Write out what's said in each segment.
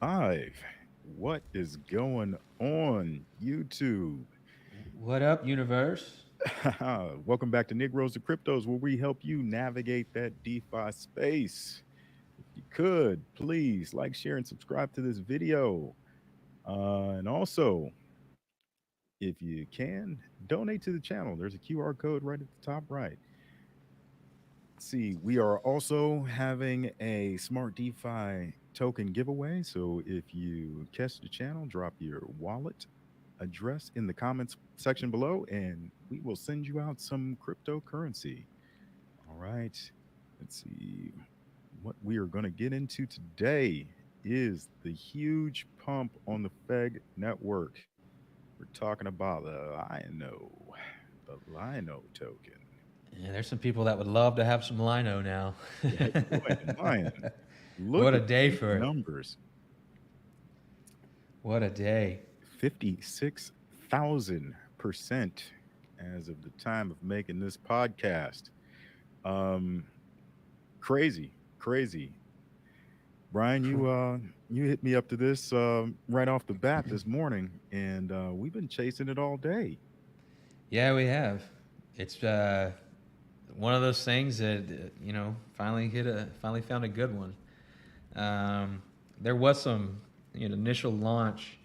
live. What is going on, YouTube? What up, universe? Welcome back to Negroes to Cryptos, where we help you navigate that DeFi space. If you could, please like, share, and subscribe to this video. And also, if you can, donate to the channel. There's a QR code right at the top right. See, we are also having a Smart DeFi token giveaway. So if you catch the channel, drop your wallet address in the comments section below, and we will send you out some cryptocurrency. All right. Let's see. What we are going to get into today is the huge pump on the FEG network. We're talking about the LYNO token. Yeah, there's some people that would love to have some lino now. Yeah, boy, Lion, look What a at day these for it. numbers. What a day. 56,000% as of the time of making this podcast. Um, crazy, crazy. Brian, you hit me up to this right off the bat this morning, and we've been chasing it all day. Yeah, we have. It's one of those things that finally found a good one. There was some initial launch.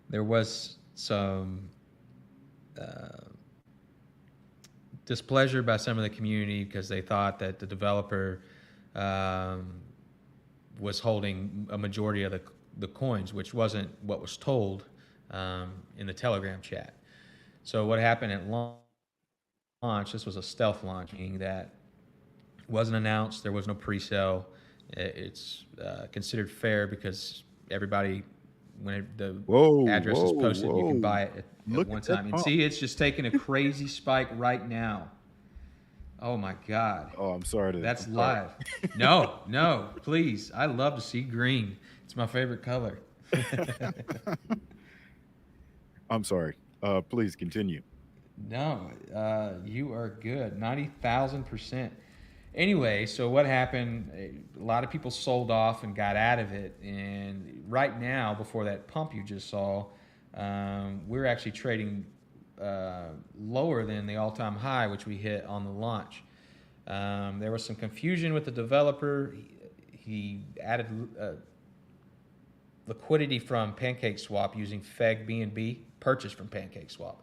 There was some uh, displeasure by some of the community because they thought that the developer um, was holding a majority of the coins, which wasn't what was told in the Telegram chat. So what happened at launch? This was a stealth launch, meaning that it wasn't announced. There was no pre-sale. It's considered fair because everybody, when the Whoa, address is whoa, posted, you can whoa! buy it at Look one at that time. And pump. see, it's just taking a crazy spike right now. Oh my God. Oh, I'm sorry to. That's I'm sorry. live. No, no, please. I love to see green. It's my favorite color. I'm sorry. Please continue. No, you are good. 90,000%. Anyway, so what happened? A lot of people sold off and got out of it. And right now, before that pump you just saw, we're actually trading lower than the all time high, which we hit on the launch. There was some confusion with the developer. He added liquidity from PancakeSwap using FEG BNB, purchased from PancakeSwap,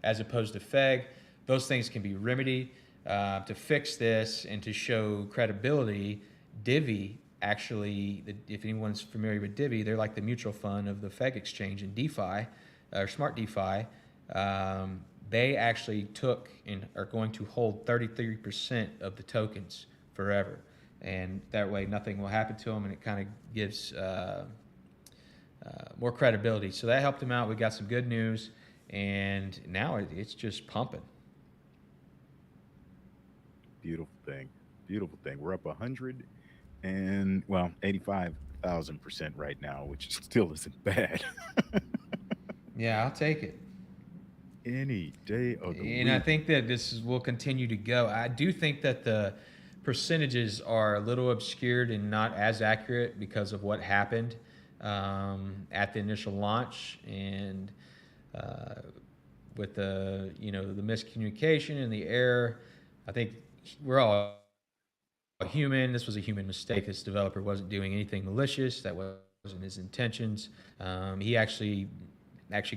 as opposed to FEG. Those things can be remedied. To fix this and to show credibility, Divi actually, if anyone's familiar with Divi, they're like the mutual fund of the FEG exchange in DeFi, or SmartDefi. They actually took and are going to hold 33% of the tokens forever. And that way nothing will happen to them, and it kind of gives more credibility. So that helped him out. We got some good news, and now it's just pumping. Beautiful thing. Beautiful thing. We're up 100 and, well, 85,000% right now, which still isn't bad. Yeah, I'll take it. Any day of the And I week. think that will continue to go. I do think that the percentages are a little obscured and not as accurate because of what happened at the initial launch, and uh, with the miscommunication and the error. I think we're all human. This was a human mistake. This developer wasn't doing anything malicious. That wasn't his intentions. He actually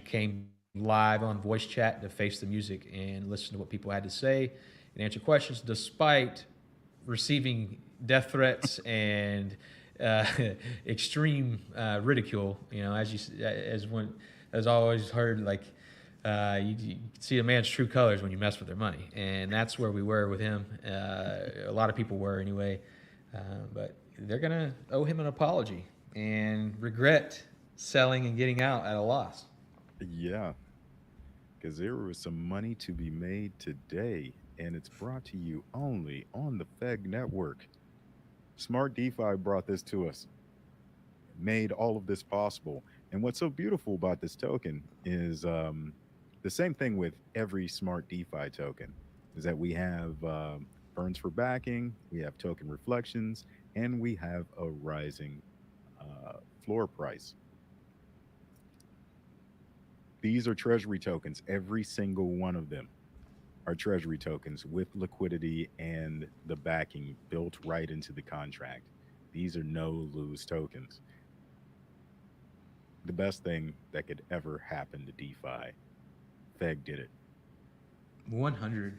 came live on voice chat to face the music and listen to what people had to say and answer questions, despite receiving death threats and uh, extreme ridicule. As always heard, like you see a man's true colors when you mess with their money, and that's where we were with him. A lot of people were anyway, but they're gonna owe him an apology and regret selling and getting out at a loss. Yeah, because there was some money to be made today, and it's brought to you only on the FEG network. Smart DeFi brought this to us, made all of this possible. And what's so beautiful about this token is the same thing with every smart DeFi token is that we have burns for backing, we have token reflections, and we have a rising floor price. These are treasury tokens. Every single one of them are treasury tokens with liquidity and the backing built right into the contract. These are no lose tokens. The best thing that could ever happen to DeFi. FEG did it. 100.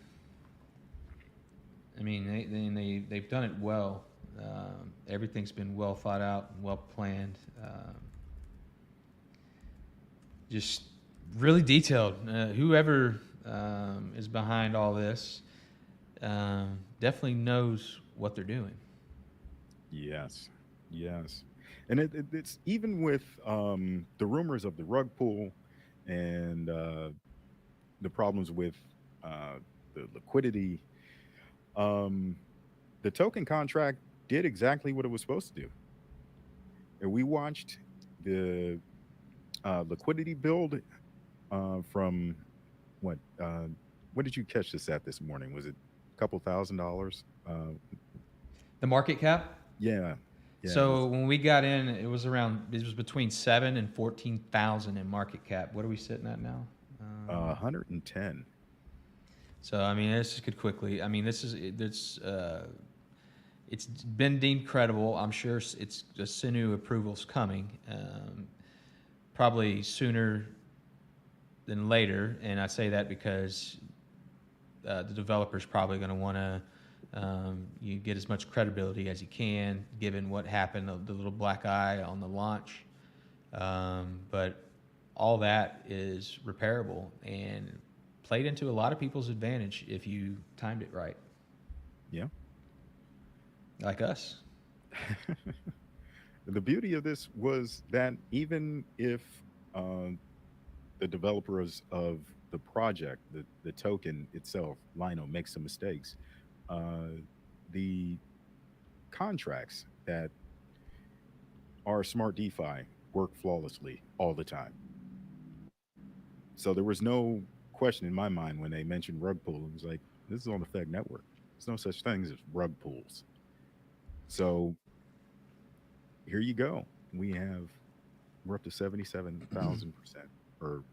I mean, they've done it well. Everything's been well thought out and well planned. Just really detailed. Whoever is behind all this definitely knows what they're doing. Yes, yes, and it's even with the rumors of the rug pull and the problems with the liquidity. Um, the token contract did exactly what it was supposed to do, and we watched the liquidity build from what? What did you catch this at this morning? Was it a couple $1,000s? The market cap. Yeah, yeah, it So was when we got in, it was between 7 and 14,000 in market cap. What are we sitting at now? 110. So I mean, this could quickly. I mean, it's been deemed credible. I'm sure it's the Sinu approval's coming, probably sooner than later. And I say that because the developer's probably going to want to you get as much credibility as you can, given what happened, the little black eye on the launch. But all that is repairable and played into a lot of people's advantage if you timed it right, Yeah. like us. The beauty of this was that even if uh, the developers of the project, the token itself, LYNO, makes some mistakes, uh, the contracts that are smart DeFi work flawlessly all the time. So there was no question in my mind when they mentioned rug pull. It was like, this is on the FEG network. There's no such thing as rug pulls. So here you go. We're up to 77,000% or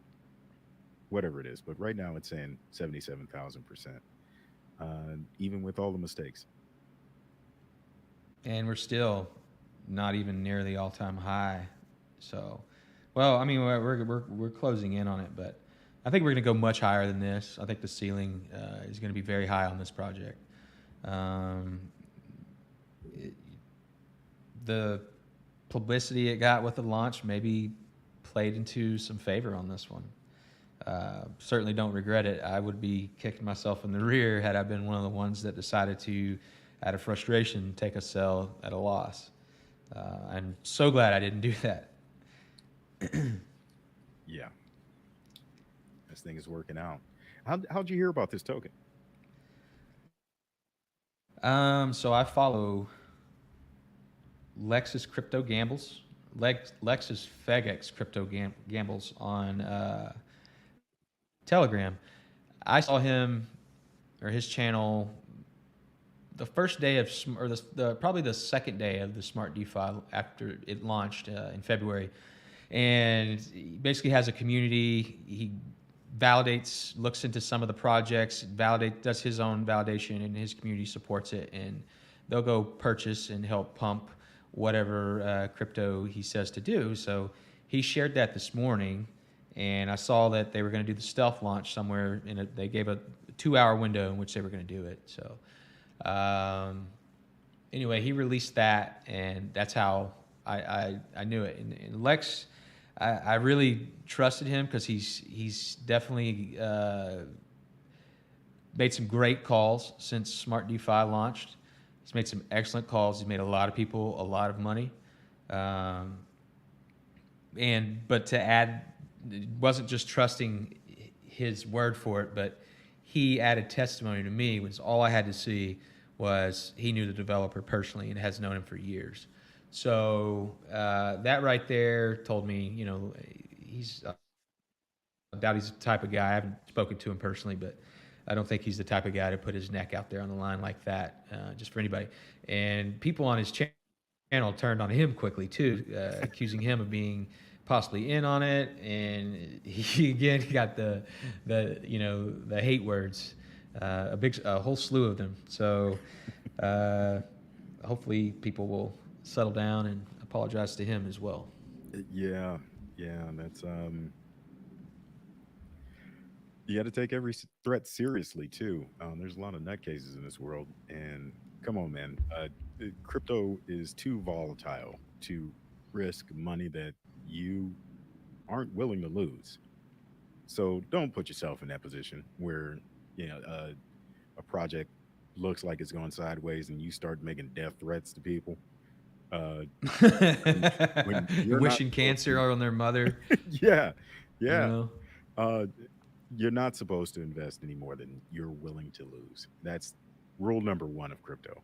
whatever it is. But right now it's saying 77,000%, even with all the mistakes. And we're still not even near the all-time high. So, well, I mean, we're closing in on it, but I think we're going to go much higher than this. I think the ceiling is going to be very high on this project. Um, it, the publicity it got with the launch maybe played into some favor on this one. Certainly don't regret it. I would be kicking myself in the rear had I been one of the ones that decided to, out of frustration, take a sell at a loss. I'm so glad I didn't do that. Yeah, this thing is working out. How'd you hear about this token? So I follow Lexus Crypto Gambles, Lexus FEGex Crypto Gambles on Telegram. I saw him or his channel the first day of, or probably the second day of the Smart DeFi after it launched in February, and he basically has a community. He validates, looks into some of the projects, does his own validation, and his community supports it, and they'll go purchase and help pump whatever crypto he says to do. So he shared that this morning, and I saw that they were going to do the stealth launch somewhere. They gave a 2-hour window in which they were going to do it. So anyway, he released that, and that's how I knew it. And Lex, I really trusted him because he's definitely made some great calls since Smart DeFi launched. He's made some excellent calls. He's made a lot of people a lot of money. But to add, it wasn't just trusting his word for it, but he added testimony to me, which all I had to see was he knew the developer personally and has known him for years. So that right there told me, I doubt he's the type of guy. I haven't spoken to him personally, but I don't think he's the type of guy to put his neck out there on the line like that just for anybody. And people on his channel channel turned on him quickly too, accusing him of being possibly in on it, and he again got the hate words, a whole slew of them. So uh, hopefully people will settle down and apologize to him as well. Yeah, yeah, that's you got to take every threat seriously too. There's a lot of nutcases in this world, and come on, man, crypto is too volatile to risk money that you aren't willing to lose. So don't put yourself in that position where you know a project looks like it's going sideways and you start making death threats to people. Uh, when you're not Wishing supposed cancer to. on their mother, Yeah, you yeah. know. Uh, you're not supposed to invest any more than you're willing to lose. That's rule number one of crypto.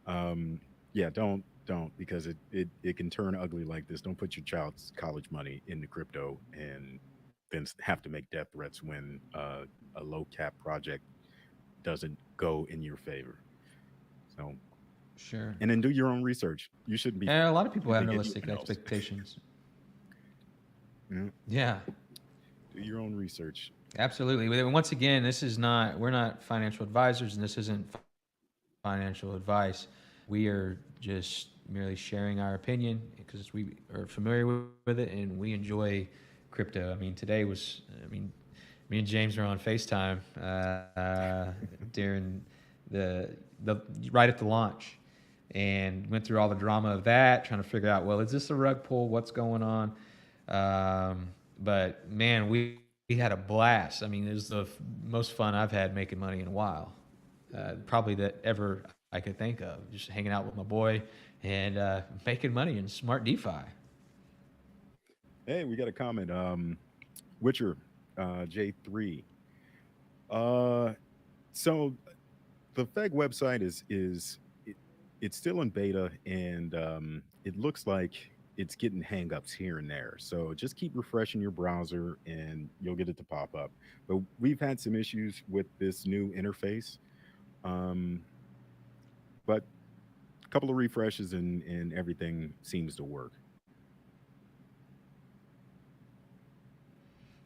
Um, yeah, don't because it can turn ugly like this. Don't put your child's college money into crypto and then have to make death threats when a low cap project doesn't go in your favor. So, Sure. and then do your own research. You shouldn't be And a lot of people have giving realistic anyone else. expectations. Yeah, Yeah, do your own research. absolutely. Once again, we're not financial advisors, and this isn't financial advice. We are just merely sharing our opinion because we are familiar with it and we enjoy crypto. I mean, me and James were on FaceTime during the the right at the launch, and went through all the drama of that, trying to figure out, well, is this a rug pull? What's going on? But man, we had a blast. I mean, it was the most fun I've had making money in a while, probably that ever I could think of. Just hanging out with my boy and making money in smart DeFi. Hey, we got a comment. Witcher, J3. Uh, so the FEG website it's still in beta, and it looks like it's getting hangups here and there. So just keep refreshing your browser, and you'll get it to pop up. But we've had some issues with this new interface, um, but a couple of refreshes and everything seems to work.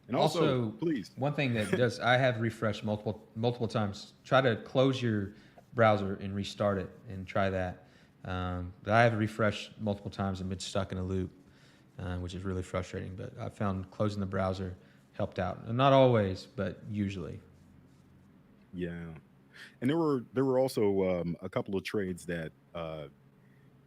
And also, Also, please, one thing that does I have refreshed multiple times. Try to close your browser and restart it and try that. But I have refreshed multiple times and been stuck in a loop, which is really frustrating. But I found closing the browser helped out. And not always, but usually. yeah. And there were also a couple of trades that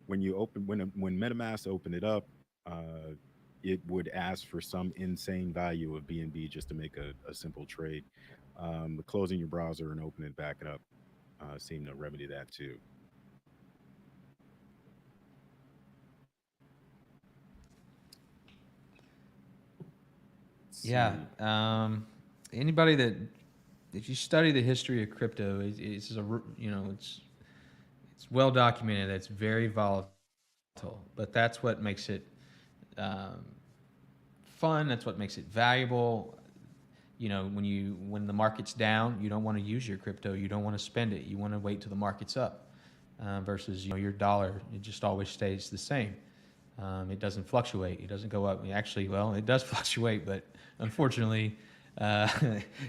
when you open when MetaMask opened it up, uh, it would ask for some insane value of BNB just to make a simple trade. Closing your browser and opening it back up seemed to remedy that too. Let's Yeah. see. Anybody that if you study the history of crypto, it's well documented that it's very volatile, but that's what makes it um, fun. That's what makes it valuable. When the market's down, you don't want to use your crypto. You don't want to spend it. You want to wait till the market's up. Versus your dollar, it just always stays the same. It doesn't fluctuate. It doesn't go up. Actually, well, it does fluctuate, but unfortunately, uh,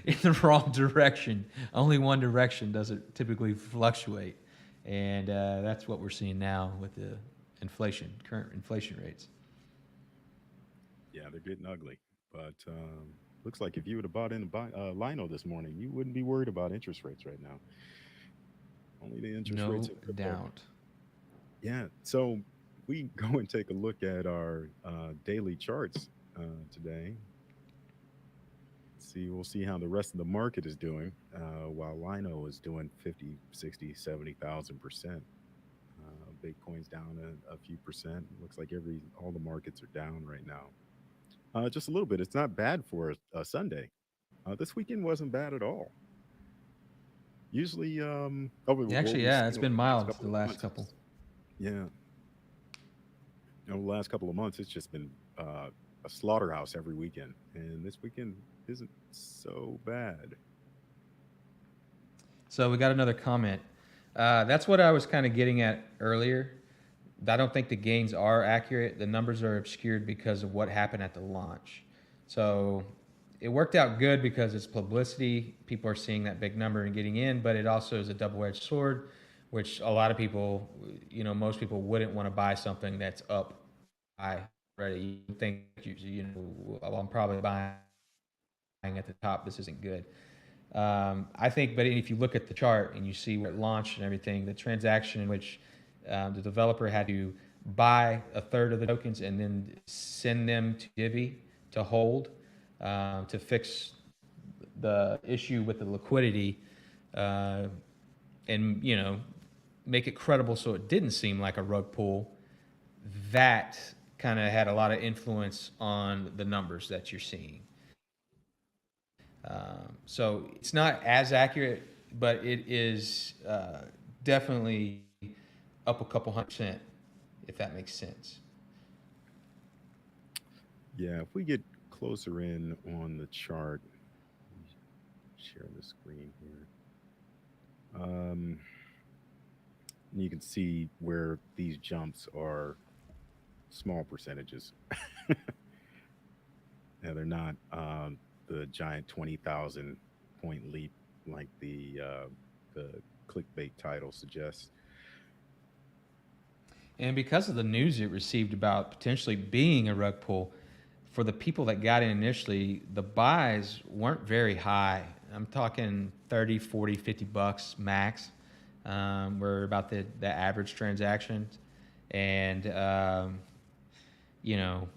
in the wrong direction. Only one direction does it typically fluctuate, and that's what we're seeing now with the current inflation rates. Yeah, they're getting ugly. But looks like if you would have bought in LYNO this morning, you wouldn't be worried about interest rates right now. Only the interest rates No in crypto. doubt. Yeah. So we go and take a look at our daily charts today. See, we'll see how the rest of the market is doing while LYNO is doing 50, 60, 70,000%. Bitcoin's down a few percent. Looks like all the markets are down right now. Just a little bit. It's not bad for a Sunday. This weekend wasn't bad at all. Usually, what Actually, we've yeah, seen it's over been the last mild couple the of last months couple. is, yeah, over the last couple of months, it's just been a slaughterhouse every weekend, and this weekend isn't so bad. So we got another comment. That's what I was kind of getting at earlier. I don't think the gains are accurate. The numbers are obscured because of what happened at the launch. So it worked out good because it's publicity. People are seeing that big number and getting in, but it also is a double-edged sword, which a lot of people, most people wouldn't want to buy something that's up high already. You would think, well, I'm probably buying at the top. This isn't good. I think, but if you look at the chart and you see where it launched and everything, the transaction in which the developer had to buy a third of the tokens and then send them to Divi to hold to fix the issue with the liquidity uh, and make it credible so it didn't seem like a rug pull. That kind of had a lot of influence on the numbers that you're seeing. So it's not as accurate, but it is definitely up a couple 100%, if that makes sense. Yeah, if we get closer in on the chart, let me share the screen here. Um, and you can see where these jumps are small percentages. Yeah, they're not the giant 20,000 point leap like the clickbait title suggests. And because of the news it received about potentially being a rug pull, for the people that got in initially, the buys weren't very high. I'm talking 30, 40, $50 max. Were about the average transactions. And, you know,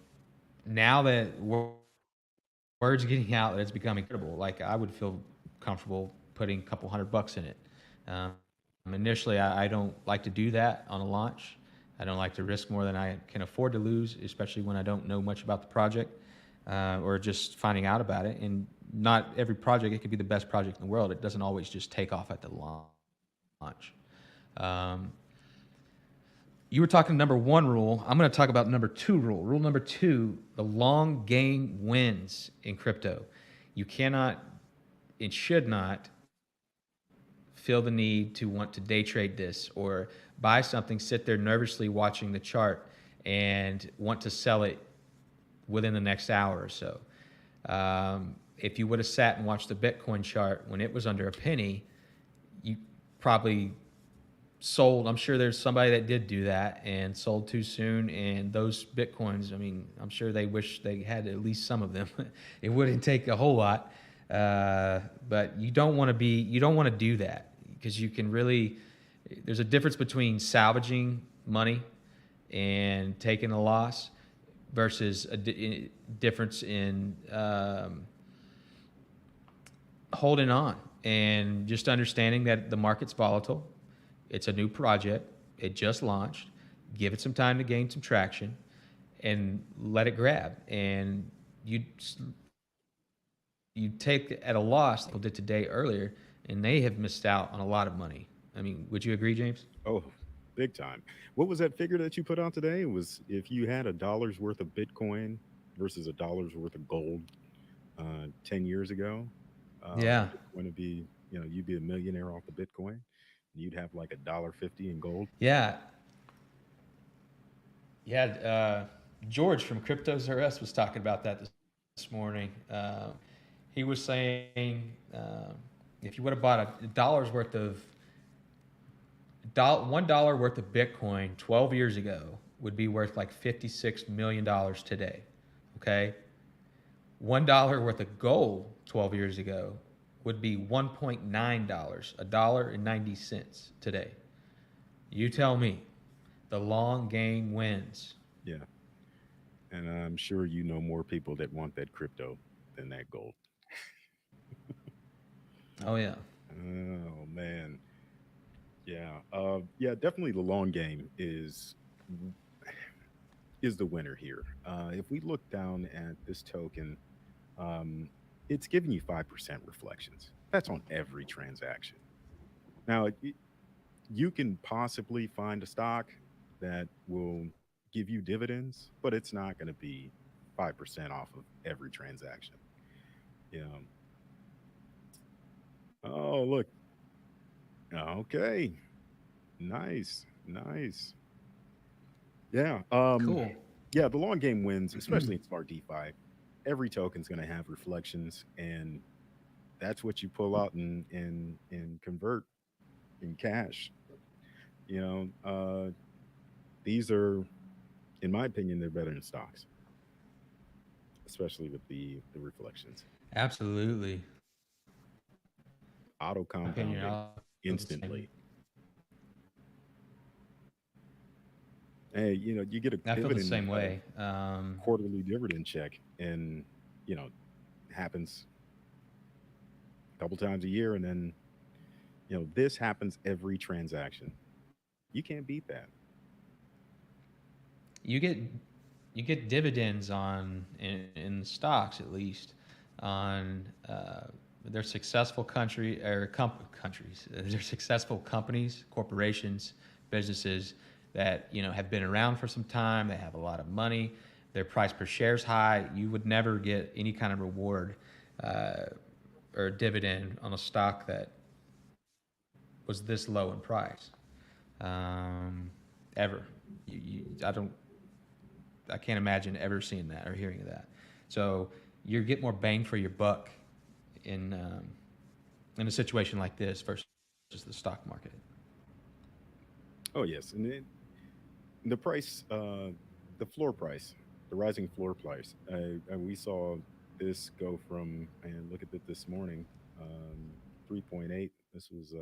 now that word's getting out that it's becoming credible, like I would feel comfortable putting a couple $100 in it. Initially, I don't like to do that on a launch. I don't like to risk more than I can afford to lose, especially when I don't know much about the project or just finding out about it. And not every project, it could be the best project in the world. It doesn't always just take off at the launch. Um, you were talking number one rule. I'm going to talk about number two rule. Rule number two: the long game wins in crypto. You cannot and should not feel the need to want to day trade this or buy something, sit there nervously watching the chart, and want to sell it within the next hour or so. If you would have sat and watched the Bitcoin chart when it was under a penny, you probably sold. I'm sure there's somebody that did do that and sold too soon. And those Bitcoins, I mean, I'm sure they wish they had at least some of them. It wouldn't take a whole lot. But you don't want to do that because you can really, there's a difference between salvaging money and taking a loss versus a difference in holding on and just understanding that the market's volatile. It's a new project. It just launched. Give it some time to gain some traction and let it grab. And you take at a loss like people did today earlier, and they have missed out on a lot of money. I mean, would you agree, James? Oh, big time. What was that figure that you put out today? It was if you had $1 worth of Bitcoin versus $1 worth of gold 10 years ago, Yeah. it's going to be, you'd be a millionaire off the Bitcoin. You'd have like $1.50 in gold. Yeah. Yeah. George from Cryptos R Us was talking about that this morning. He was saying if you would have bought $1 worth of $1 worth of Bitcoin 12 years ago would be worth like $56 million today. Okay, $1 worth of gold 12 years ago would be $1.9, $1.90 today. You tell me, the long game wins. Yeah. And I'm sure you know more people that want that crypto than that gold. Oh yeah, Oh man. Yeah. Yeah, definitely the long game is the winner here. If we look down at this token, um, it's giving you 5% reflections. That's on every transaction. Now, you can possibly find a stock that will give you dividends, but it's not going to be 5% off of every transaction. You know, oh, look. Okay. Nice. Nice. Yeah. Cool. Yeah, the long game wins, especially in smart DeFi. Every token's going to have reflections, and that's what you pull out and convert in cash. You know, these are, in my opinion, they're better than stocks, especially with the reflections. Absolutely. Auto My opinion, compounding I feel the same. instantly. Hey, you get a I feel the dividend, same way. quarterly dividend check, and you know, happens a couple times a year, and then this happens every transaction. You can't beat that. You get you get dividends on in stocks at least on their successful countries. They're successful companies, corporations, businesses that have been around for some time. They have a lot of money. Their price per share is high. You would never get any kind of reward uh, or dividend on a stock that was this low in price ever. I can't imagine ever seeing that or hearing of that. So you get more bang for your buck in in a situation like this versus the stock market. Oh yes, and the price, the floor price, the rising floor price. We saw this go from, and look at it this morning, 3.8. This was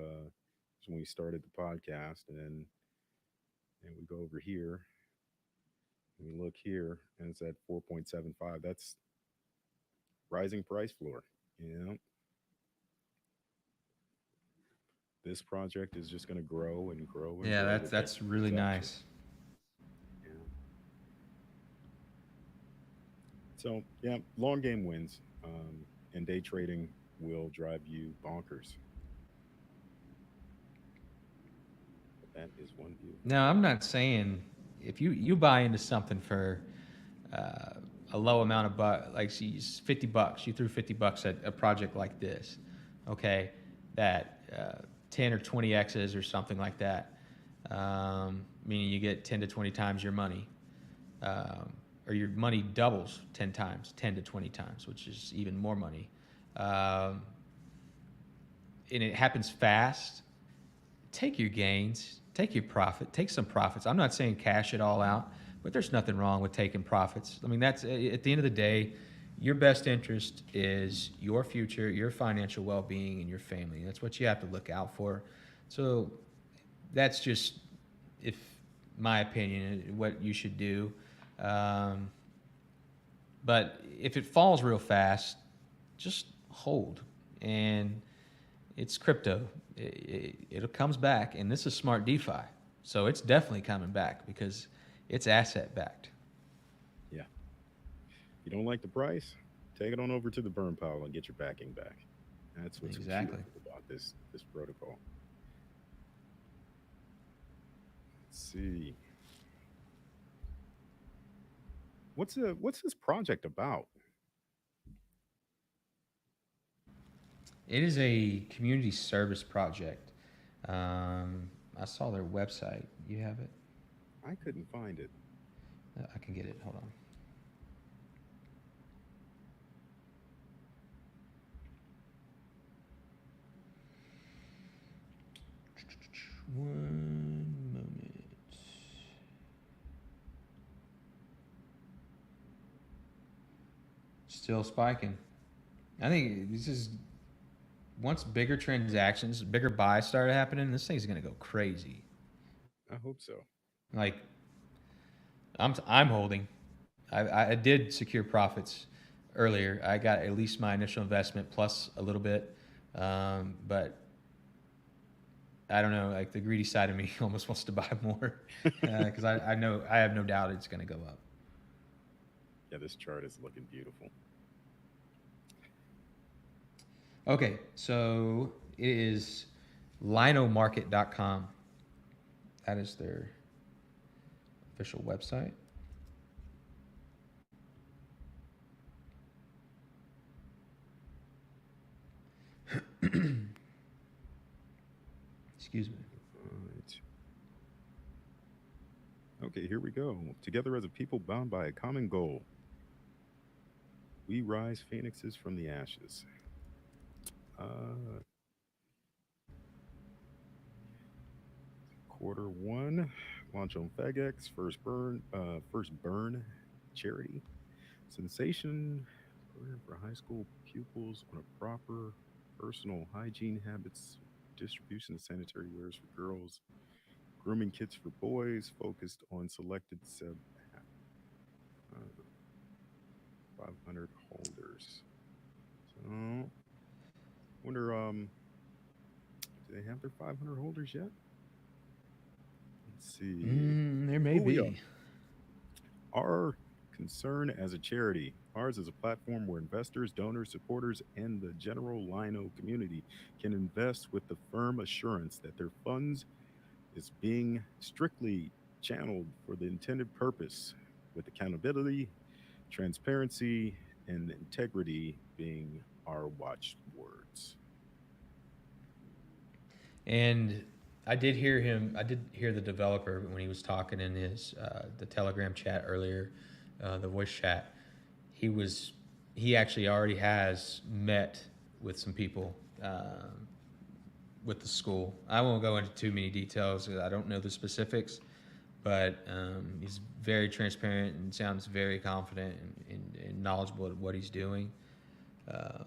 when we started the podcast, and we go over here and we look here, and it's at 4.75. That's rising price floor. You know, this project is just going to grow and grow and Yeah, grow that's with every that's really transaction. nice. Yeah. So yeah, long game wins, and day trading will drive you bonkers. But that is one view. Now, I'm not saying if you buy into something for uh, a low amount of like $50, you threw $50 at a project like this, okay, that 10 or 20 X's or something like that, meaning you get 10 to 20 times your money, or your money doubles 10 times, 10 to 20 times, which is even more money. Um, and it happens fast. Take your gains, take your profit, take some profits. I'm not saying cash it all out, but there's nothing wrong with taking profits. I mean, that's at the end of the day, your best interest is your future, your financial well-being, and your family. That's what you have to look out for. So that's just, if my opinion, what you should do. Um, but if it falls real fast, just hold. And it's crypto. It comes back, and this is smart DeFi, so it's definitely coming back because it's asset backed. Yeah. If you don't like the price, take it on over to the burn pile and get your backing back. That's what's Exactly. beautiful about this protocol. Let's see. What's this project about? It is a community service project. I saw their website. You have it? I couldn't find it. I can get it. Hold on. One moment. Still spiking. I think this is once bigger transactions, bigger buys started happening. This thing's gonna go crazy. I hope so. Like I'm holding. I did secure profits earlier. I got at least my initial investment plus a little bit, but I don't know. Like the greedy side of me almost wants to buy more because I know I have no doubt it's going to go up. Yeah, this chart is looking beautiful. Okay, so it is LYNOmarket.com. That is their official website. Excuse me. Right. Okay, Okay, here we go. Together as a people bound by a common goal, we rise phoenixes from the ashes. Uh, Quarter 1, launch on FEGex, first burn charity. Sensation program for high school pupils on a proper personal hygiene habits, distribution of sanitary wares for girls, grooming kits for boys, focused on selected sub uh, 500 holders. So, wonder, do they have their 500 holders yet? Let's see. There may Oh, we are. be. Our concern as a charity. Ours is a platform where investors, donors, supporters, and the general LYNO community can invest with the firm assurance that their funds is being strictly channeled for the intended purpose, with accountability, transparency, and integrity being our watchwords. And I did hear the developer when he was talking in his the Telegram chat earlier, the voice chat. He was he actually already has met with some people with the school. I won't go into too many details. I don't know the specifics, but he's very transparent and sounds very confident and knowledgeable at what he's doing. Uh,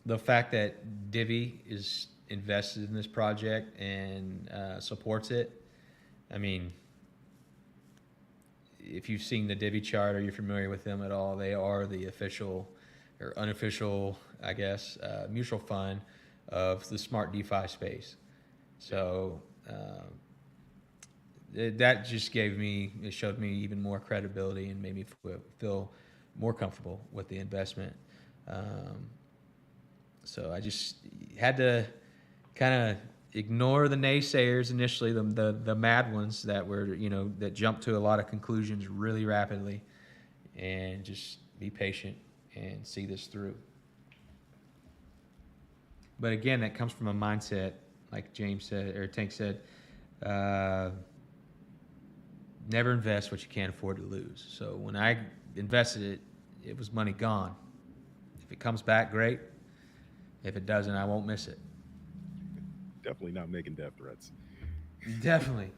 the fact that Divi is invested in this project and supports it, I mean, if you've seen the Divi chart or you're familiar with them at all, they are the official or unofficial, I guess, mutual fund of the smart DeFi space. So that just it showed me even more credibility and made me feel more comfortable with the investment. Um, so I just had to kind of ignore the naysayers initially, the mad ones that were that jumped to a lot of conclusions really rapidly, and just be patient and see this through. But again, that comes from a mindset, like James said or Tank said, uh, never invest what you can't afford to lose. So when I invested it, it was money gone. If it comes back, great. If it doesn't, I won't miss it. Definitely not making death threats. Definitely.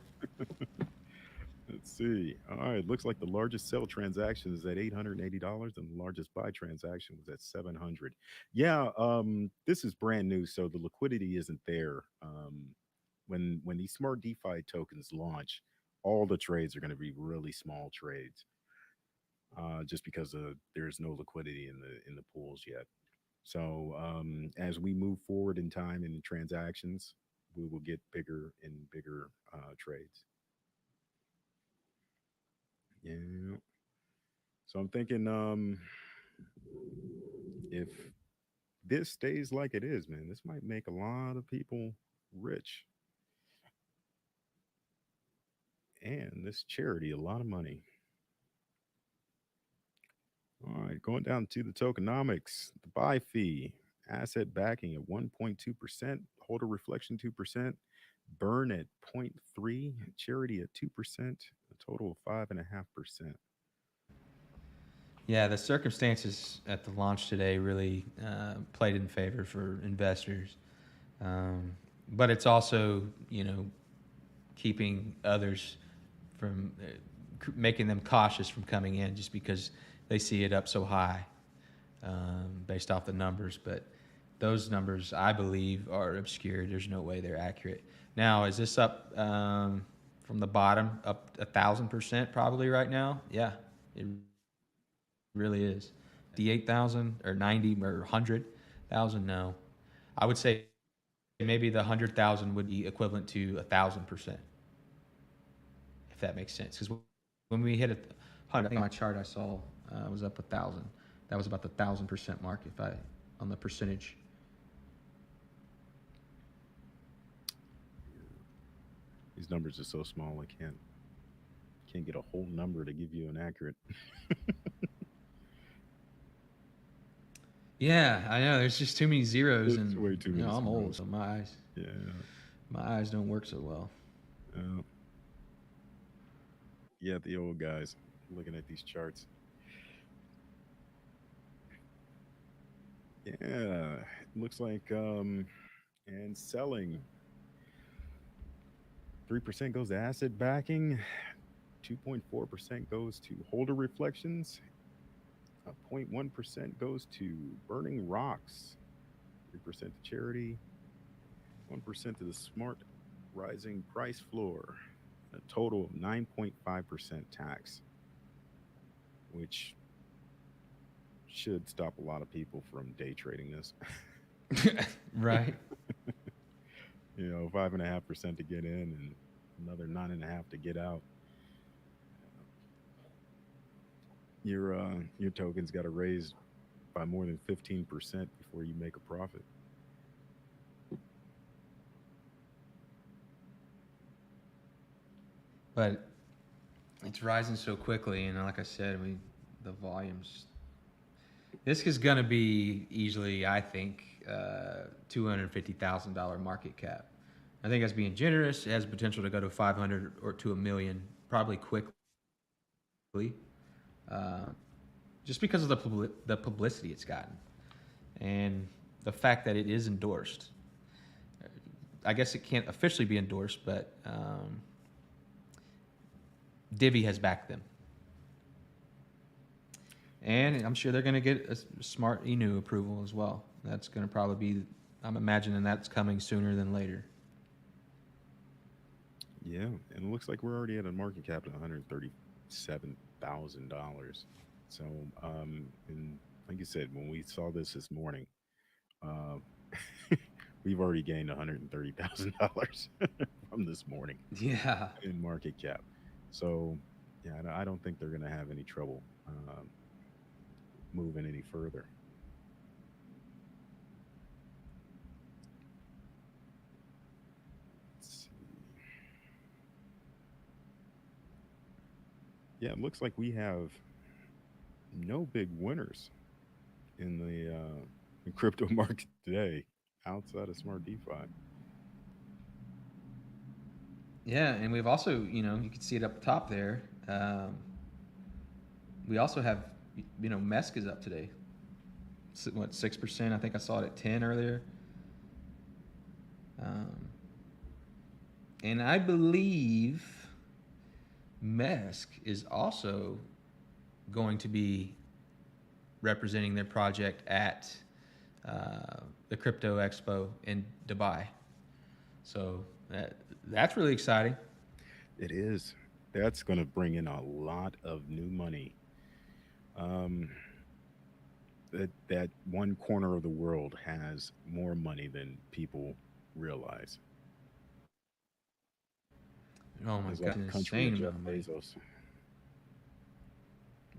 Let's see. All right. Looks like the largest sell transaction is at $880, and the largest buy transaction was at 700. Yeah. This is brand new, so the liquidity isn't there. When these smart DeFi tokens launch, all the trades are going to be really small trades, just because there's no liquidity in the pools yet. So as we move forward in time in the transactions, we will get bigger and bigger trades. Yeah. So I'm thinking, if this stays like it is, man, this might make a lot of people rich, and this charity a lot of money. All right, going down to the tokenomics, the buy fee, asset backing at 1.2%, holder reflection 2%, burn at zero point 0.3, charity at 2%, a total of 5.5%. Yeah, the circumstances at the launch today really played in favor for investors. But it's also, keeping others from making them cautious from coming in just because they see it up so high based off the numbers. But those numbers, I believe, are obscured. There's no way they're accurate. Now, is this up from the bottom up 1,000% probably right now? Yeah, it really is. The 8,000 or 90 or 100,000? No. I would say maybe the 100,000 would be equivalent to 1,000%, if that makes sense. Because when we hit it, I think my chart I saw was up 1,000. That was about the 1,000% mark if I on the percentage. These numbers are so small, I can't get a whole number to give you an accurate. Yeah, I know. There's just too many zeros, It's and way too many I'm old, zeros. so Yeah. my eyes don't work so well. Uh, Yeah, the old guys looking at these charts. Yeah, it looks like and selling 3% goes to asset backing, 2.4% goes to holder reflections, 0.1% goes to burning rocks, 3% to charity, 1% to the smart rising price floor, a total of 9.5% tax, which should stop a lot of people from day trading this. Right. 5.5% to get in and another 9.5 to get out. Your token's got to raise by more than 15% before you make a profit. But it's rising so quickly, and like I said, the volumes. This is going to be easily, I think, $250,000 market cap. I think that's being generous. It has potential to go to 500 or to a million, probably quickly, uh, just because of the publicity it's gotten and the fact that it is endorsed. I guess it can't officially be endorsed, but DEFI has backed them. And I'm sure they're going to get a smart ENU approval as well. That's going to probably be, I'm imagining that's coming sooner than later. Yeah, and it looks like we're already at a market cap of $137,000. So, and like you said, when we saw this morning, uh, we've already gained $130,000 from this morning Yeah. in market cap. So, yeah, I don't think they're going to have any trouble moving any further. Let's see. Yeah, it looks like we have no big winners in the crypto market today outside of Smart DeFi. Yeah, and we've also, you can see it up top there. We also have, MESC is up today. What, 6%? I think I saw it at 10 earlier. Um, and I believe MESC is also going to be representing their project at the Crypto Expo in Dubai. So that's really exciting. It is. That's going to bring in a lot of new money. Um, that one corner of the world has more money than people realize. Oh my It's like God, a an country of insane Jeff amount of money. Bezos.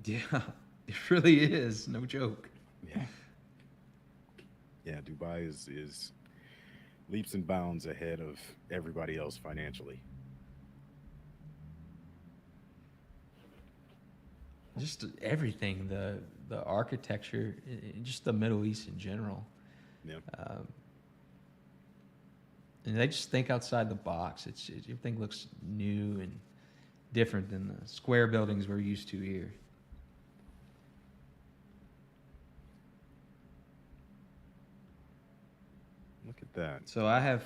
Yeah, it really is. No joke. Yeah, yeah. Dubai is leaps and bounds ahead of everybody else financially. Just everything, the architecture, just the Middle East in general. Yeah, Um, and they just think outside the box. Everything looks new and different than the square buildings we're used to here. look at that. So I have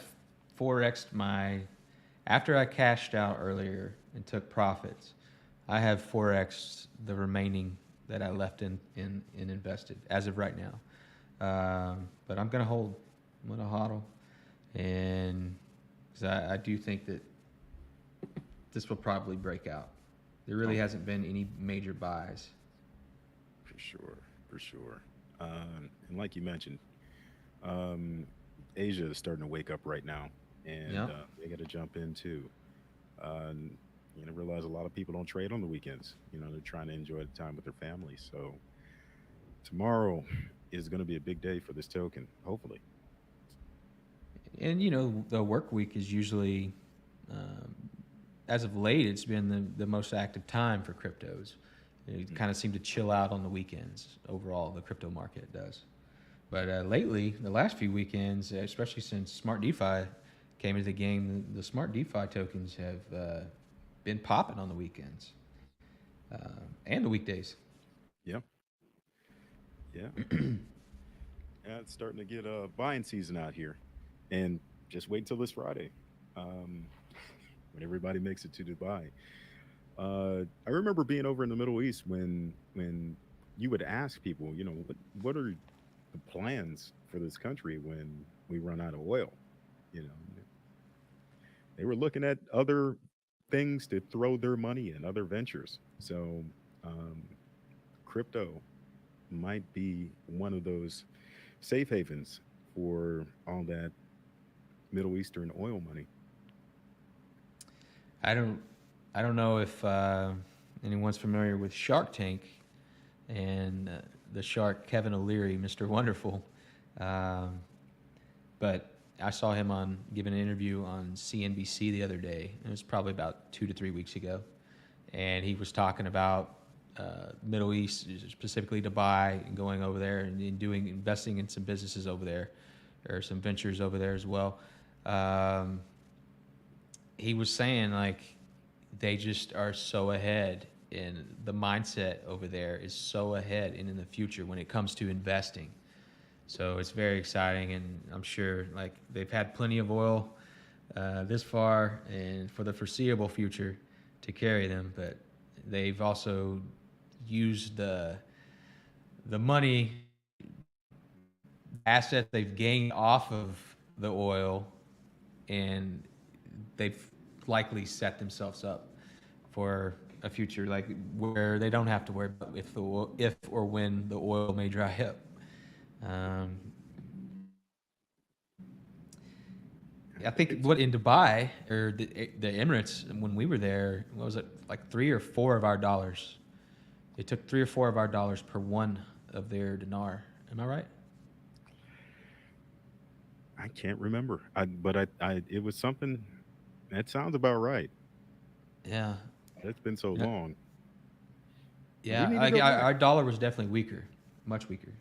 4x'd after I cashed out earlier and took profits, I have 4x the remaining that I left in invested as of right now. But I'm gonna hold. I'm gonna hodl, and because I do think that this will probably break out. There really Oh, hasn't been any major buys. for sure, for sure. And like you mentioned, um, Asia is starting to wake up right now, and Yeah. they got to jump in too. And, realize a lot of people don't trade on the weekends. They're trying to enjoy the time with their families. So tomorrow is going to be a big day for this token. Hopefully, And the work week is usually, um, as of late, it's been the most active time for cryptos. It Mhm. kind of seemed to chill out on the weekends overall. The crypto market does. But lately, the last few weekends, especially since Smart DeFi came into the game, the Smart DeFi tokens have been popping on the weekends. and the weekdays. Yeah. Yeah. Yeah. It's starting to get a buying season out here. And just wait until this Friday um, when everybody makes it to Dubai. I remember being over in the Middle East when you would ask people, what are the plans for this country when we run out of oil? You know, they were looking at other things to throw their money in, other ventures. So um, crypto might be one of those safe havens for all that Middle Eastern oil money. I don't I don't know if anyone's familiar with Shark Tank and the shark Kevin O'Leary, Mr. Wonderful. Um, but I saw him on giving an interview on CNBC the other day. It was probably about 2 to 3 weeks ago, and he was talking about Middle East, specifically Dubai, and going over there and doing investing in some businesses over there, or some ventures over there as well. Um, he was saying like they just are so ahead, and the mindset over there is so ahead and in the future when it comes to investing. So it's very exciting, and I'm sure like they've had plenty of oil this far and for the foreseeable future to carry them, but they've also used the money assets they've gained off of the oil, and they've likely set themselves up for a future like where they don't have to worry about if or when the oil may dry up. Um, I think It's what in Dubai or the Emirates when we were there, what was it like 3 or 4 of our dollars? They took 3 or 4 of our dollars per one of their dinar. Am I right? I can't remember. But it was something that sounds about right. Yeah, It's been so yeah, long. We yeah. need to go back. Our dollar was definitely weaker, much weaker.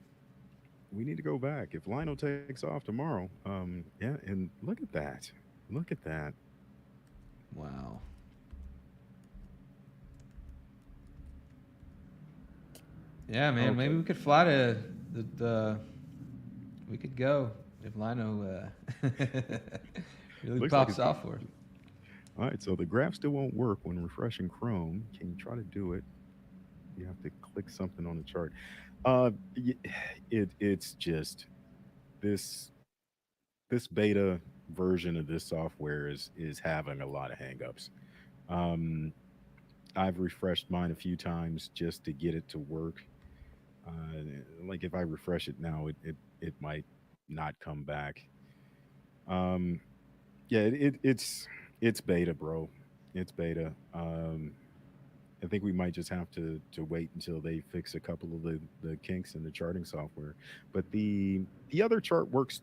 We need to go back. If LYNO takes off tomorrow, yeah, and look at that. Look at that. Wow. Yeah, man. Maybe Okay. we could fly to the we could go if Lino really Looks like pops it's off for us. all right. So the graph still won't work when refreshing Chrome. Can you try to do it? You have to click something on the chart. Y- it's just this this beta version of this software is having a lot of hangups. Um, I've refreshed mine a few times just to get it to work. Like if I refresh it now, it might not come back. Um, yeah, it's beta, bro. It's beta. I think we might just have to wait until they fix a couple of the kinks in the charting software. But the other chart works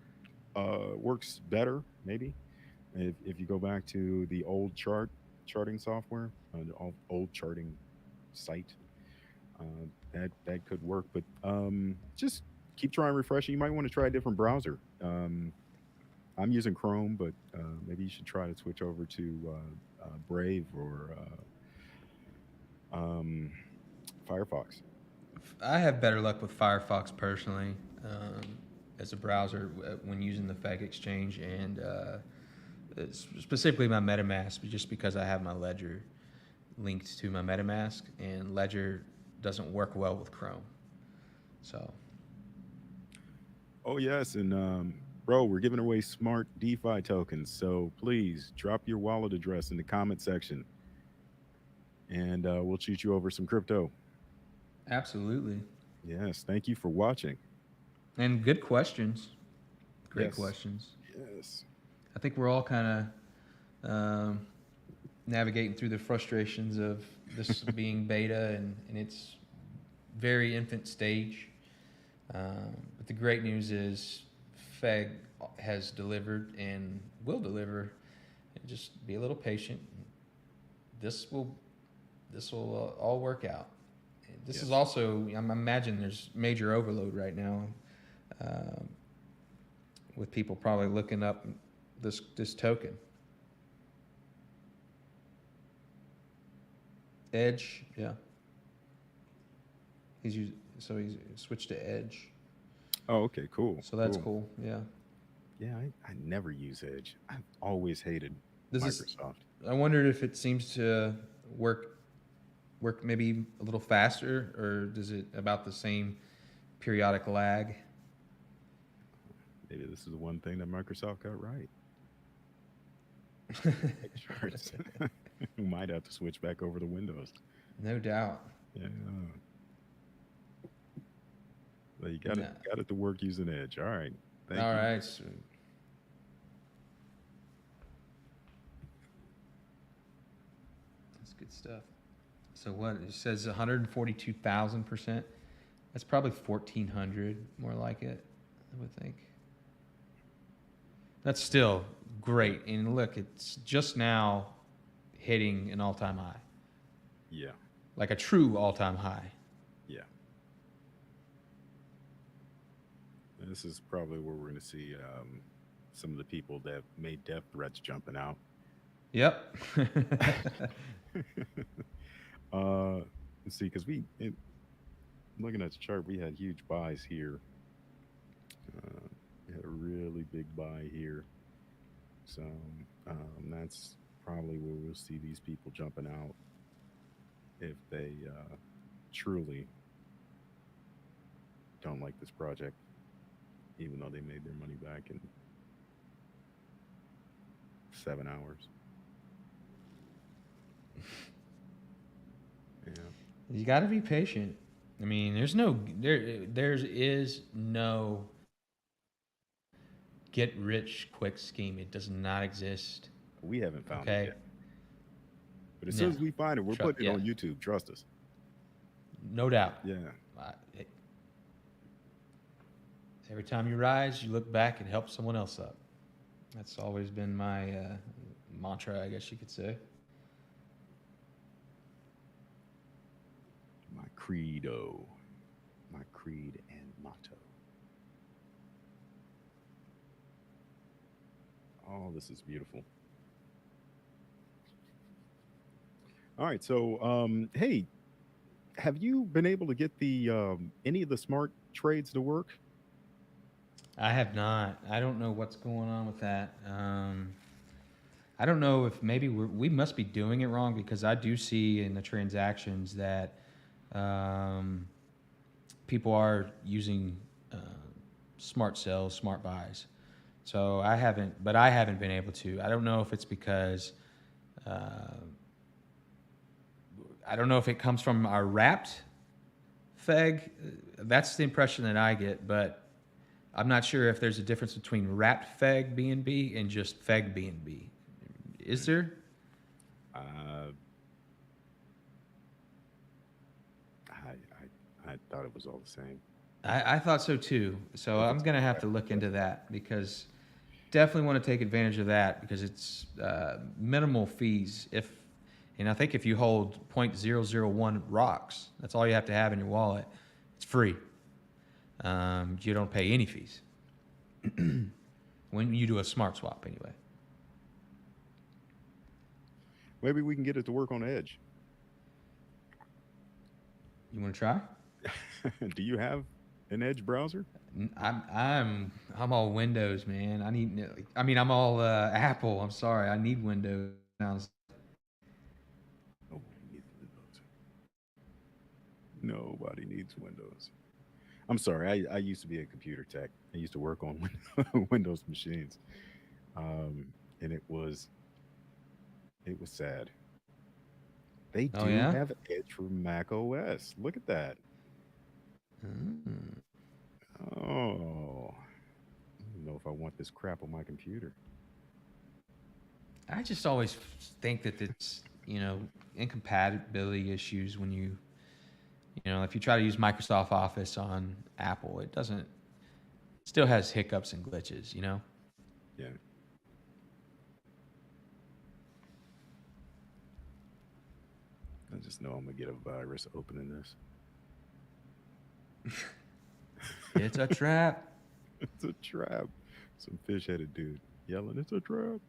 better, maybe. If you go back to the old charting software, the old charting site, that could work. But just keep trying refreshing. You might want to try a different browser. I'm using Chrome, but maybe you should try to switch over to Brave or um, Firefox. I have better luck with Firefox personally as a browser when using the FEG exchange and specifically my MetaMask, just because I have my Ledger linked to my MetaMask, and Ledger doesn't work well with Chrome. So Oh yes, and bro, we're giving away smart DeFi tokens. So please drop your wallet address in the comment section, and we'll shoot you over some crypto. absolutely, Yes, thank you for watching. and good questions, great Yes, questions. yes, I think we're all kind of navigating through the frustrations of this being beta and its very infant stage. But the great news is FEG has delivered and will deliver. And just be a little patient. This will this will all work out. This is yes. also I'm imagine there's major overload right now um, with people probably looking up this token. Edge, yeah. So he's switched to Edge. Oh, okay, cool, So that's cool. cool. Yeah. Yeah, I never use Edge. I've always hated This is. Microsoft. I wondered if it seems to work maybe a little faster, or does it about the same periodic lag? Maybe this is the one thing that Microsoft got right. Like charts. We might have to switch back over to Windows. No doubt. Yeah. Well, you No. got it to work using Edge. All right. Thank All you. right. So that's good stuff. So what it says 142,000%. That's probably 1,400 more like it, I would think. That's still great. And look, it's just now hitting an all-time high, Yeah. like a true all-time high. Yeah. And this is probably where we're going to see some of the people that made death threats jumping out. Yep. Let's see, because looking at the chart, we had huge buys here. We had a really big buy here. So that's probably where we'll see these people jumping out if they truly don't like this project, even though they made their money back in 7 hours. Yeah. You got to be patient. I mean, there is no get rich quick scheme. It does not exist. We haven't found Okay. it yet. But as soon as we find it, we're putting it on yeah. YouTube. Trust us. No doubt. Yeah. Every time you rise, you look back and help someone else up. That's always been my mantra, I guess you could say. My credo. My creed and motto. Oh, this is beautiful. All right. So, hey, have you been able to get the any of the smart trades to work? I have not. I don't know what's going on with that. I don't know if maybe we must be doing it wrong, because I do see in the transactions that people are using smart sells, smart buys. So I haven't been able to. I don't know if it's because I don't know if it comes from our wrapped FEG. That's the impression that I get, but I'm not sure if there's a difference between wrapped FEG BNB and just FEG BNB. Is there? I thought it was all the same. I thought so too. So If I'm it's going to have to look into that, because definitely want to take advantage of that, because it's minimal fees. And I think if you hold 0.001 rocks, that's all you have to have in your wallet. It's free. You don't pay any fees when you do a smart swap, anyway. Maybe we can get it to work on Edge. You want to try? Do you have an Edge browser? I'm all Windows, man. I'm all Apple. I'm sorry. I need Windows now. Nobody needs Windows. I'm sorry. I used to be a computer tech. I used to work on Windows machines, and it was sad. They Oh do yeah. have Edge for Mac OS. Look at that. Mm. Oh, I don't know if I want this crap on my computer. I just always think that it's incompatibility issues when if you try to use Microsoft Office on Apple, it still has hiccups and glitches. Yeah. I just know I'm gonna get a virus opening this. It's a trap. It's a trap. Some fish-headed dude yelling, "It's a trap!"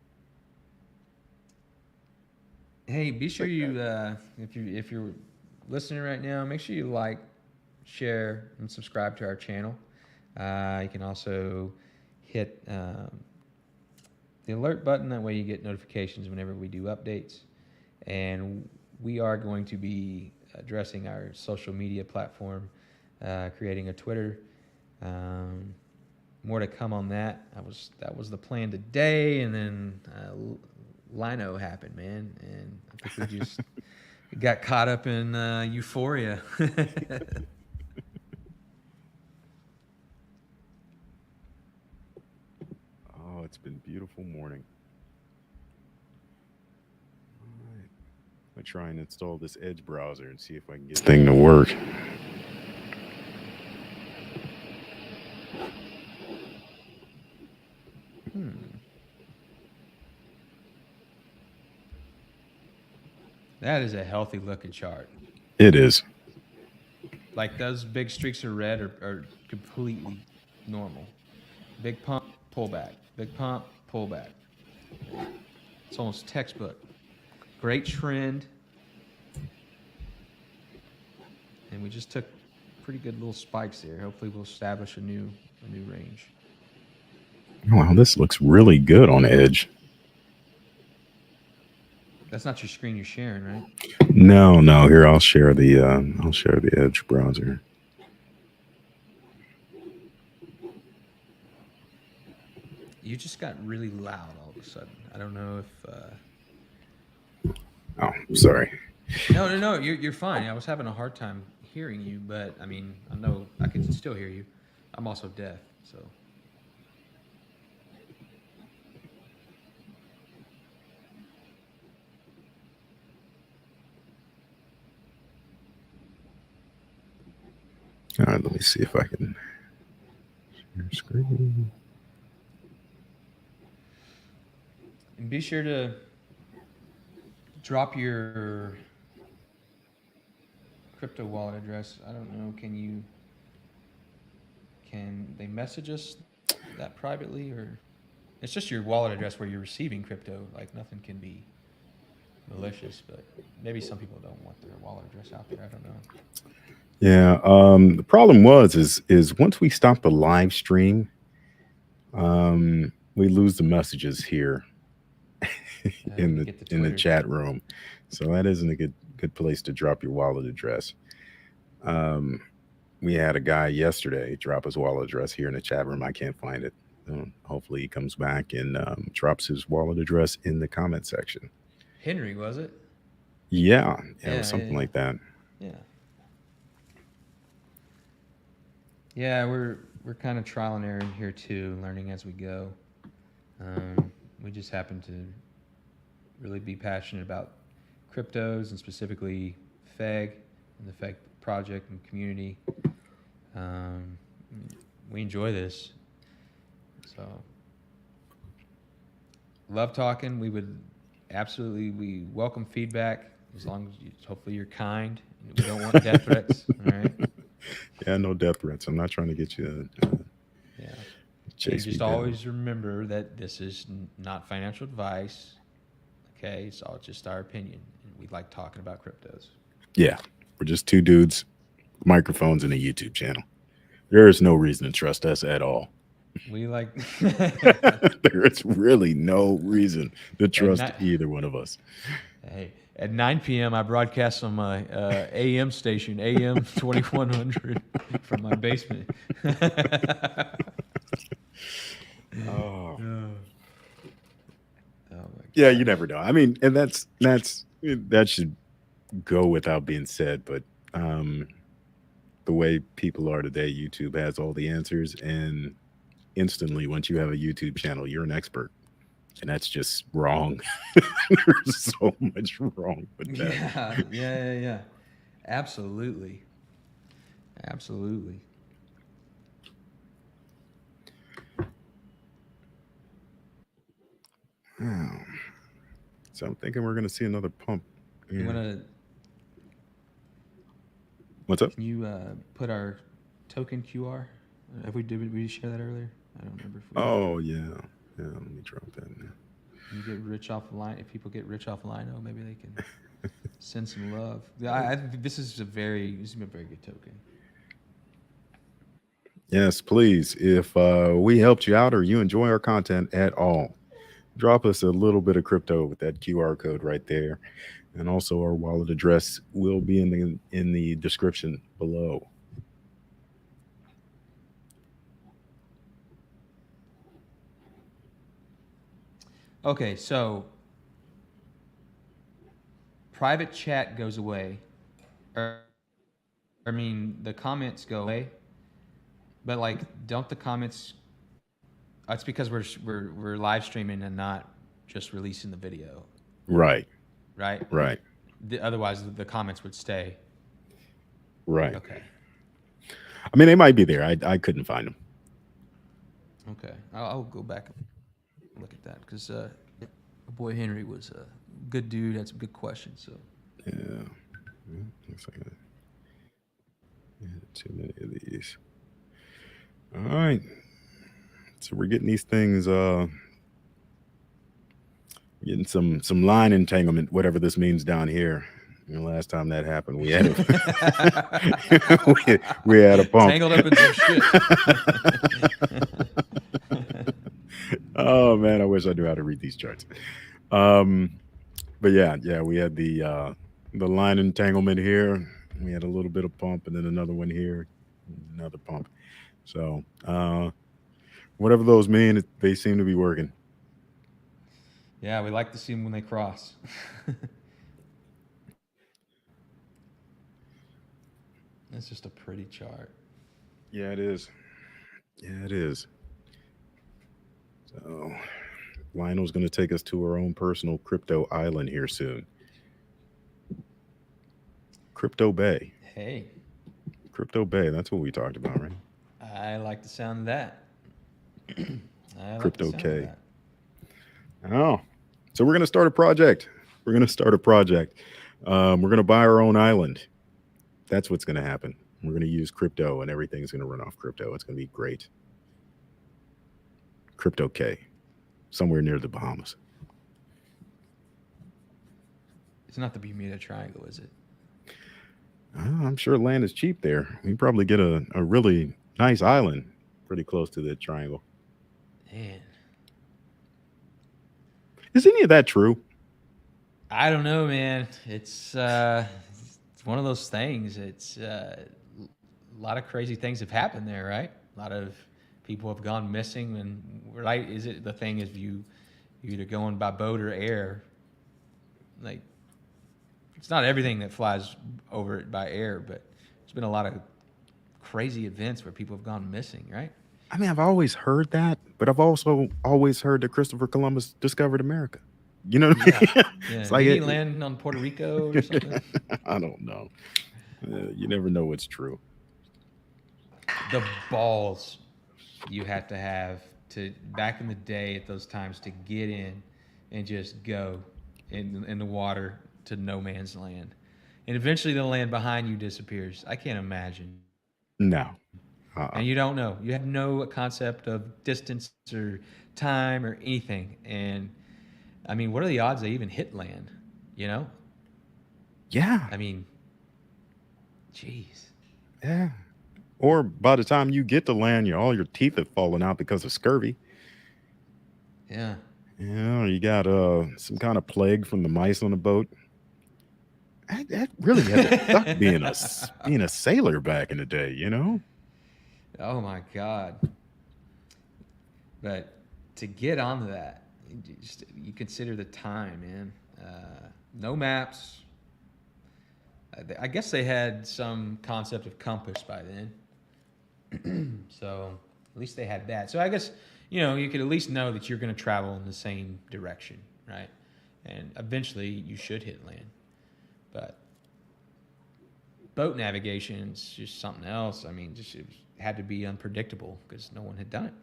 Hey, be sure you if you're listening right now, make sure you like, share, and subscribe to our channel. You can also hit the alert button. That way you get notifications whenever we do updates. And we are going to be addressing our social media platform, creating a Twitter. More to come on that. That was the plan today, and then LYNO happened, man, and I think we just got caught up in euphoria. Oh, it's been a beautiful morning. All right. I'm gonna try and install this Edge browser and see if I can get this thing to work. That is a healthy looking chart. It is. Like those big streaks of red are completely normal. Big pump, pullback. Big pump, pullback. It's almost textbook. Great trend. And we just took pretty good little spikes there. Hopefully we'll establish a new range. Wow, this looks really good on Edge. That's not your screen you're sharing, right? No. Here, I'll share the Edge browser. You just got really loud all of a sudden. I don't know if. Oh, sorry. No. You're fine. I was having a hard time hearing you, but I mean, I know I can still hear you. I'm also deaf, so. All right, let me see if I can share screen. And be sure to drop your crypto wallet address. I don't know, can they message us that privately, or it's just your wallet address where you're receiving crypto? Like nothing can be malicious, but maybe some people don't want their wallet address out there. I don't know. Yeah. The problem is once we stop the live stream, we lose the messages here in the chat room. So that isn't a good place to drop your wallet address. We had a guy yesterday drop his wallet address here in the chat room. I can't find it. Hopefully he comes back and drops his wallet address in the comment section. Henry, was it? Yeah, it was something like that. Yeah. Yeah, we're kind of trial and error here too, learning as we go. We just happen to really be passionate about cryptos and specifically FEG and the FEG project and community. We enjoy this, so love talking. We welcome feedback as long as hopefully you're kind. We don't want death threats. All right. Yeah, no death threats. I'm not trying to get you. Yeah. Chase just always remember that this is not financial advice. Okay, it's all just our opinion, and we like talking about cryptos. Yeah, we're just two dudes, microphones, and a YouTube channel. There is no reason to trust us at all. We like. There is really no reason to trust either one of us. Hey, at 9 p.m., I broadcast on my AM station, AM 2100, from my basement. Oh. Yeah, you never know. I mean, and that should go without being said, but the way people are today, YouTube has all the answers, and instantly, once you have a YouTube channel, you're an expert. And that's just wrong. There's so much wrong with that. Yeah. Absolutely. Oh. So I'm thinking we're going to see another pump. You want to? What's up? Can you put our token QR? Did we share that earlier? I don't remember. Yeah. Let me drop that now. You get rich off line. If people get rich off LYNO, maybe they can send some love. This is a very good token. Yes, please. If we helped you out or you enjoy our content at all, drop us a little bit of crypto with that QR code right there. And also our wallet address will be in the description below. Okay, so private chat goes away. Or, I mean, the comments go away, but like, don't the comments? It's because we're live streaming and not just releasing the video, Right. right? Right. Otherwise, the comments would stay. Right. Okay. I mean, they might be there. I couldn't find them. Okay. I'll go back and look at that because boy Henry was a good dude. Had some good questions. So. Yeah. Looks like too many of these. All right. So we're getting these things getting some line entanglement, whatever this means down here. The last time that happened, we had we had a pump tangled up in some shit. Oh man, I wish I knew how to read these charts. But yeah, we had the line entanglement here. We had a little bit of pump, and then another one here, another pump. So whatever those mean, they seem to be working. Yeah, we like to see them when they cross. That's just a pretty chart. Yeah, it is. Yeah, it is. So Lionel's going to take us to our own personal crypto island here soon. Crypto Bay. Hey. Crypto Bay. That's what we talked about, right? I like the sound of that. Crypto K. Oh, so we're going to start a project. We're going to buy our own island. That's what's going to happen. We're going to use crypto, and everything's going to run off crypto. It's going to be great. Crypto K, somewhere near the Bahamas. It's not the Bermuda Triangle, is it? I'm sure land is cheap there. We can probably get a really nice island pretty close to the triangle. Man. Is any of that true? I don't know, man. It's one of those things. It's a lot of crazy things have happened there, right? A lot of people have gone missing, and right? Is it the thing is you either going by boat or air? Like, it's not everything that flies over it by air, but there's been a lot of crazy events where people have gone missing, right? I mean, I've always heard that, but I've also always heard that Christopher Columbus discovered America. You know what I mean? Yeah. It's like Did he land on Puerto Rico or something? I don't know. You never know what's true. The balls you have to back in the day at those times to get in and just go in the water to no man's land, and eventually the land behind you disappears. I can't imagine. No. And you don't know. You have no concept of distance or time or anything. And I mean, what are the odds they even hit land? You know? Yeah. I mean, jeez. Yeah. Or by the time you get to land, all your teeth have fallen out because of scurvy. Yeah. Yeah, you got some kind of plague from the mice on the boat. That really had to suck being a sailor back in the day, you know? Oh my God. But to get onto that, you consider the time, man. No maps. I guess they had some concept of compass by then. So at least they had that. So I guess, you could at least know that you're going to travel in the same direction, right? And eventually you should hit land. But boat navigation is just something else. I mean, it had to be unpredictable because no one had done it.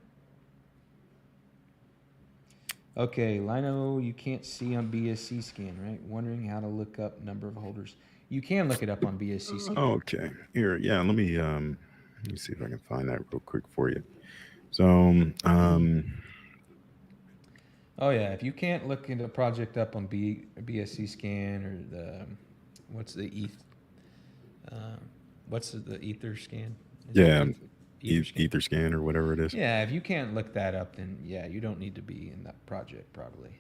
Okay, LYNO, you can't see on BSC scan, right? Wondering how to look up number of holders. You can look it up on BSC scan. Okay, here, yeah. Let me see if I can find that real quick for you. So, oh yeah, if you can't look into a project up on BSC scan or what's the ETH scan? Yeah. Etherscan or whatever it is. Yeah, if you can't look that up, then yeah, you don't need to be in that project probably.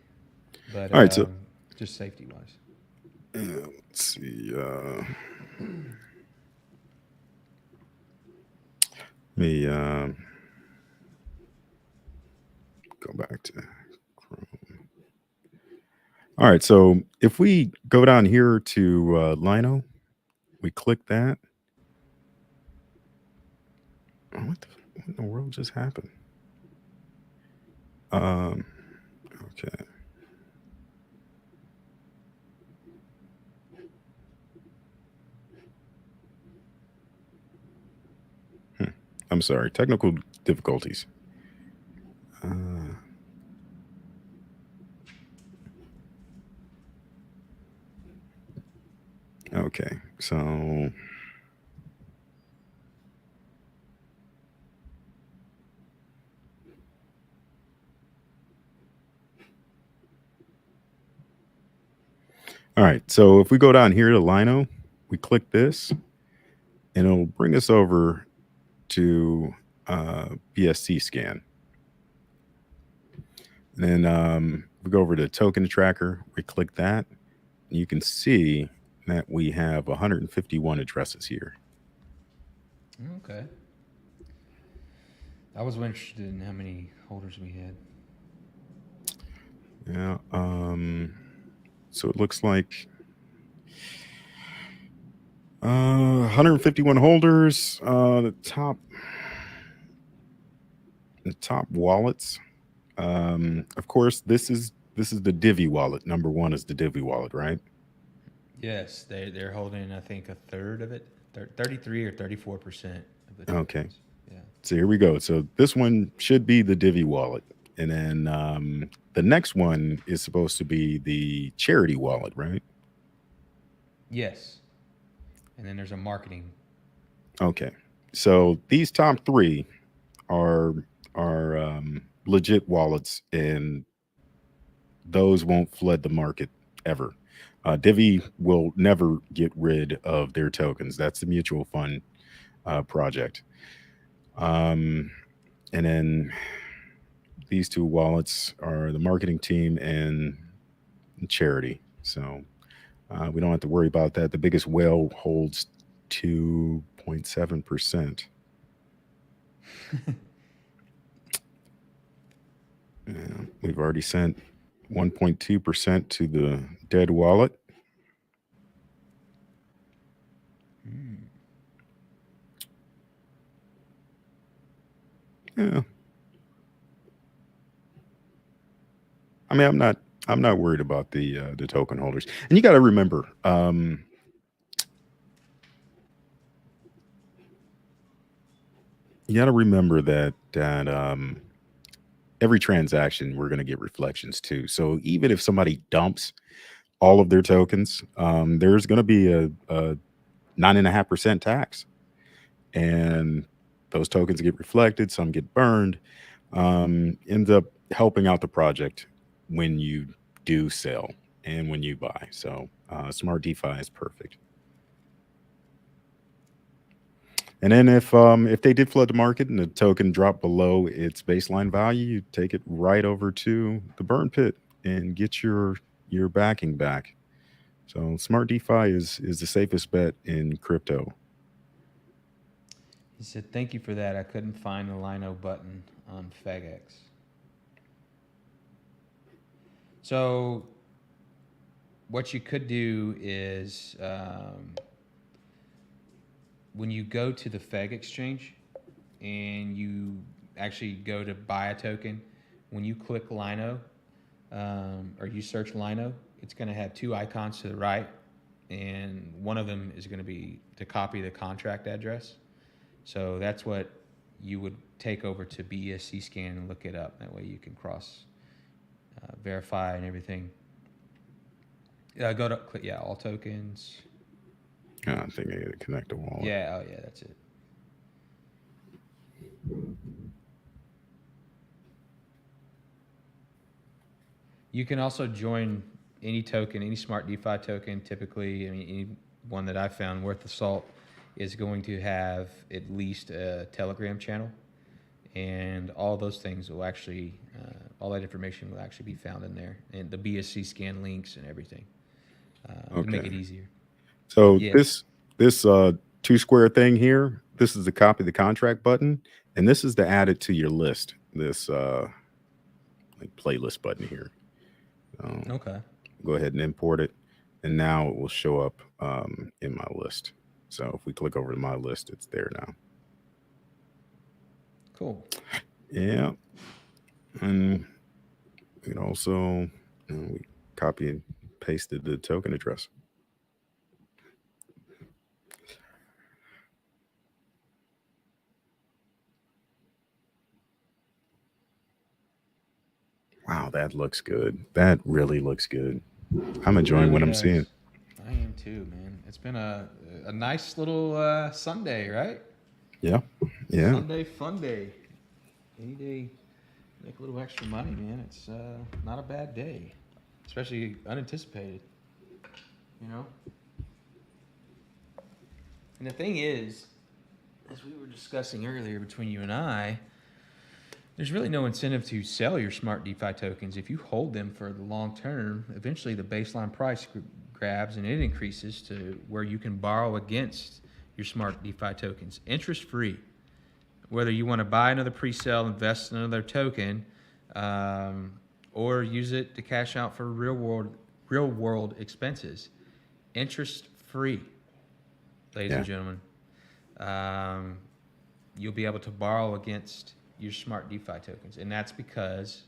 But All right, so just safety wise. let's see. Let me go back to Chrome. All right, so if we go down here to LYNO, we click that. What in the world just happened? Okay. I'm sorry, technical difficulties. Okay, so all right, so if we go down here to LYNO, we click this, and it'll bring us over to BSC scan. And then we go over to token tracker, we click that, and you can see that we have 151 addresses here. Okay. I was interested in how many holders we had. Yeah. So it looks like 151 holders. The top wallets. Of course, this is the DEFI wallet. Number one is the DEFI wallet, right? Yes, they're holding I think a third of it, 33 or 34% of the tokens. Okay. Yeah. So here we go. So this one should be the DEFI wallet, and then the next one is supposed to be the charity wallet, right? Yes. And then there's a marketing. Okay. So these top three are legit wallets, and those won't flood the market ever. DEFI will never get rid of their tokens. That's the mutual fund project. And then these two wallets are the marketing team and charity. So we don't have to worry about that. The biggest whale holds 2.7%. We've already sent 1.2% to the dead wallet. Yeah. I mean, I'm not worried about the token holders. And you got to remember, that every transaction we're going to get reflections too. So even if somebody dumps all of their tokens, there's going to be a 9.5% tax, and those tokens get reflected. Some get burned. Ends up helping out the project when you do sell and when you buy. So SmartDefi is perfect. And then if they did flood the market and the token dropped below its baseline value, you take it right over to the burn pit and get your backing back. So SmartDefi is the safest bet in crypto. He said, "Thank you for that. I couldn't find the LYNO button on FEGex." So what you could do is when you go to the FEG exchange and you actually go to buy a token, when you click LYNO or you search LYNO, it's going to have two icons to the right, and one of them is going to be to copy the contract address. So that's what you would take over to BSC scan and look it up. That way you can cross verify and everything. Go to click, yeah, all tokens. I think I got to connect the wallet. Yeah, oh yeah, that's it. You can also join any token, any SmartDefi token. Typically, I mean, any one that I found worth the salt. is going to have at least a Telegram channel, and all those things will actually, all that information will actually be found in there, and the BSC scan links and everything to make Okay. it easier. So Yeah. this two square thing here, this is the copy the contract button, and this is to add it to your list. This like playlist button here. Um, Okay. go ahead and import it, and now it will show up in my list. So if we click over to my list, it's there now. Cool. Yeah, and we can also we copy and pasted the token address. Wow, that looks good. That really looks good. I'm It enjoying really what I'm seeing. does. I am too, man. It's been a nice little Sunday, right? Yeah, yeah. Sunday fun day. Any day, make a little extra money, man. It's not a bad day, especially unanticipated. You know. And the thing is, as we were discussing earlier between you and I, there's really no incentive to sell your smart DeFi tokens. If you hold them for the long term, eventually the baseline price grabs and it increases to where you can borrow against your smart DeFi tokens, interest free. Whether you want to buy another pre-sale, invest in another token, or use it to cash out for real world expenses, interest free, ladies Yeah. and gentlemen. Um, you'll be able to borrow against your smart DeFi tokens, and that's because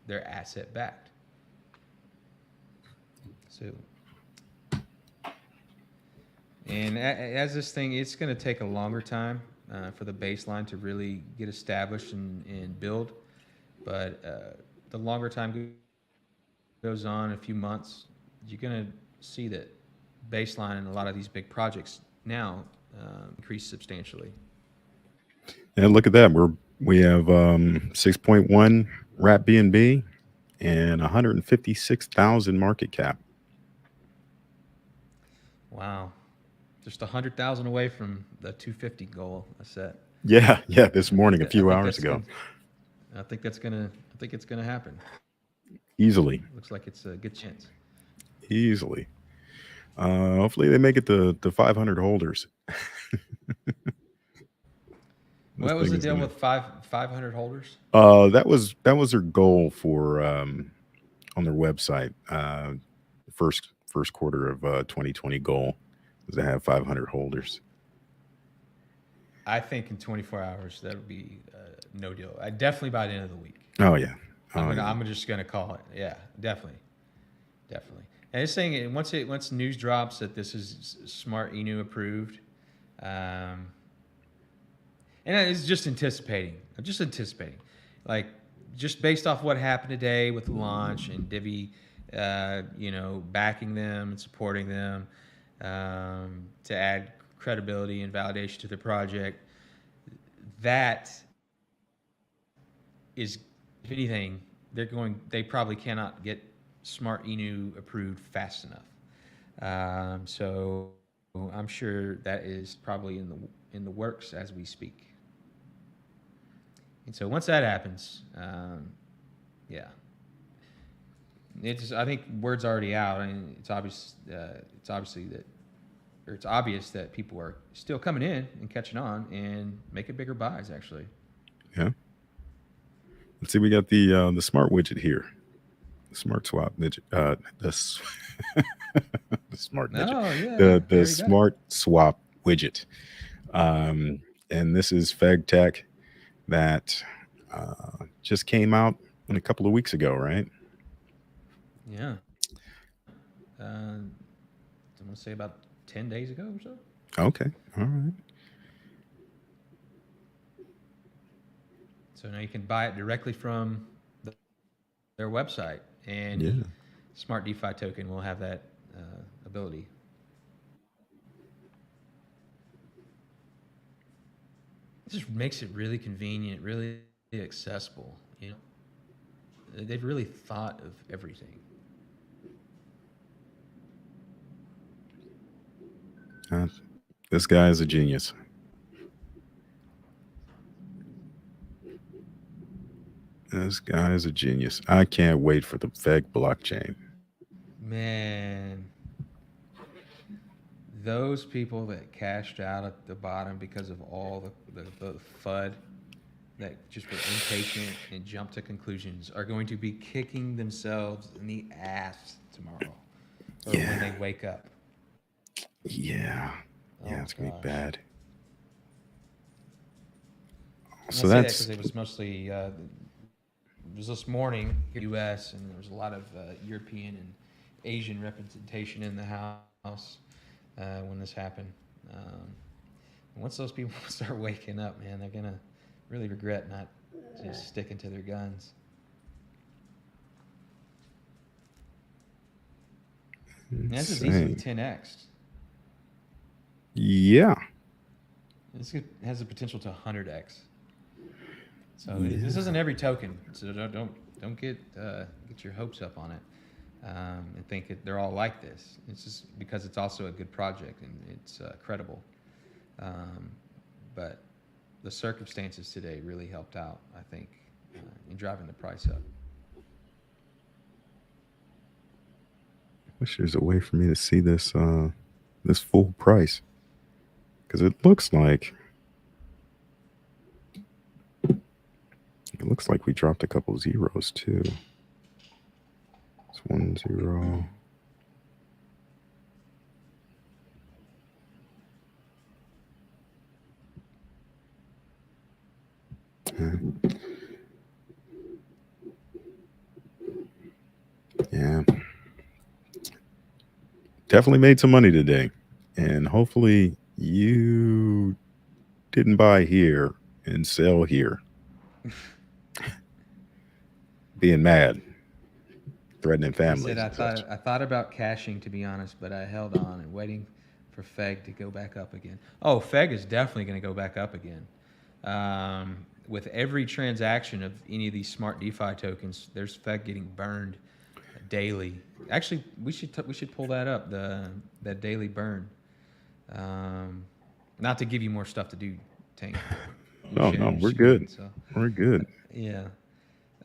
they're asset backed. So, and as this thing, it's going to take a longer time for the baseline to really get established and build. But the longer time goes on, a few months, you're going to see that baseline in a lot of these big projects now increase substantially. And look at that. We have 6.1 Wrap BNB and 156,000 market cap. Wow, just 100,000 away from the 250 goal I set. Yeah, yeah. This I think morning, a that I few think hours that's ago, gonna I think that's gonna I think it's gonna happen. easily, Looks like it's a good chance. easily. Hopefully, they make it to 500 holders. This What was thing the is deal gonna. with 500 holders? That was their goal for on their website. First quarter of 2020 goal was to have 500 holders. I think in 24 hours that'll be no deal. I definitely by the end of the week. Oh yeah. I'm Oh gonna yeah. I'm just gonna call it. Yeah, definitely, definitely. And it's saying once news drops that this is smart Inu approved, um, and it's just anticipating. I'm just anticipating, like just based off what happened today with the launch and Divi, backing them and supporting them to add credibility and validation to the project. That is, if anything, they probably cannot get Smart Inu approved fast enough. So I'm sure that is probably in the works as we speak. And so once that happens, yeah, I think word's already out. I mean, it's obvious. It's obvious that people are still coming in and catching on and making bigger buys. Actually, Yeah. Let's see. We got the smart widget here. The smart swap widget. The smart widget. oh yeah, The there you go. smart swap widget. Um, and this is FEG Tech that just came out a couple of weeks ago, right? Yeah, I'm gonna say about 10 days ago or so. Okay. All right. So now you can buy it directly from their website. Yeah. Any smart DeFi token will have that ability. It just makes it really convenient, really accessible. They've really thought of everything. Uh, This guy is a genius. This guy is a genius. I can't wait for the FEG blockchain. Man, those people that cashed out at the bottom because of all the FUD that just were impatient and jumped to conclusions are going to be kicking themselves in the ass tomorrow or when they Yeah. wake up. Yeah. Yeah, Oh it's gonna be gosh. bad. And I So say that because that's it was mostly it was this morning here in the U.S. and there was a lot of European and Asian representation in the House when this happened. Um, once those people start waking up, man, they're gonna really regret not just sticking to their guns. And this is easily insane. 10x. Yeah. This has the potential to 100x. So this Yeah. isn't every token. So don't get your hopes up on it and think they're all like this. It's just because it's also a good project and it's credible. Um, but the circumstances today really helped out, I think, in driving the price up. Wish there's a way for me to see this full price. Because it looks like we dropped a couple zeros too. It's 1 0. Yeah. Definitely made some money today. And hopefully you didn't buy here and sell here. Being mad, threatening He said, families I and thought such. I thought about cashing to be honest, but I held on and waiting for FEG to go back up again. Oh, FEG is definitely going to go back up again. With every transaction of any of these smart DeFi tokens, there's FEG getting burned daily. Actually, we should pull that up, that daily burn. Um, not to give you more stuff to do, Tank. You Oh should no, you we're should do good. it. So We're good. yeah.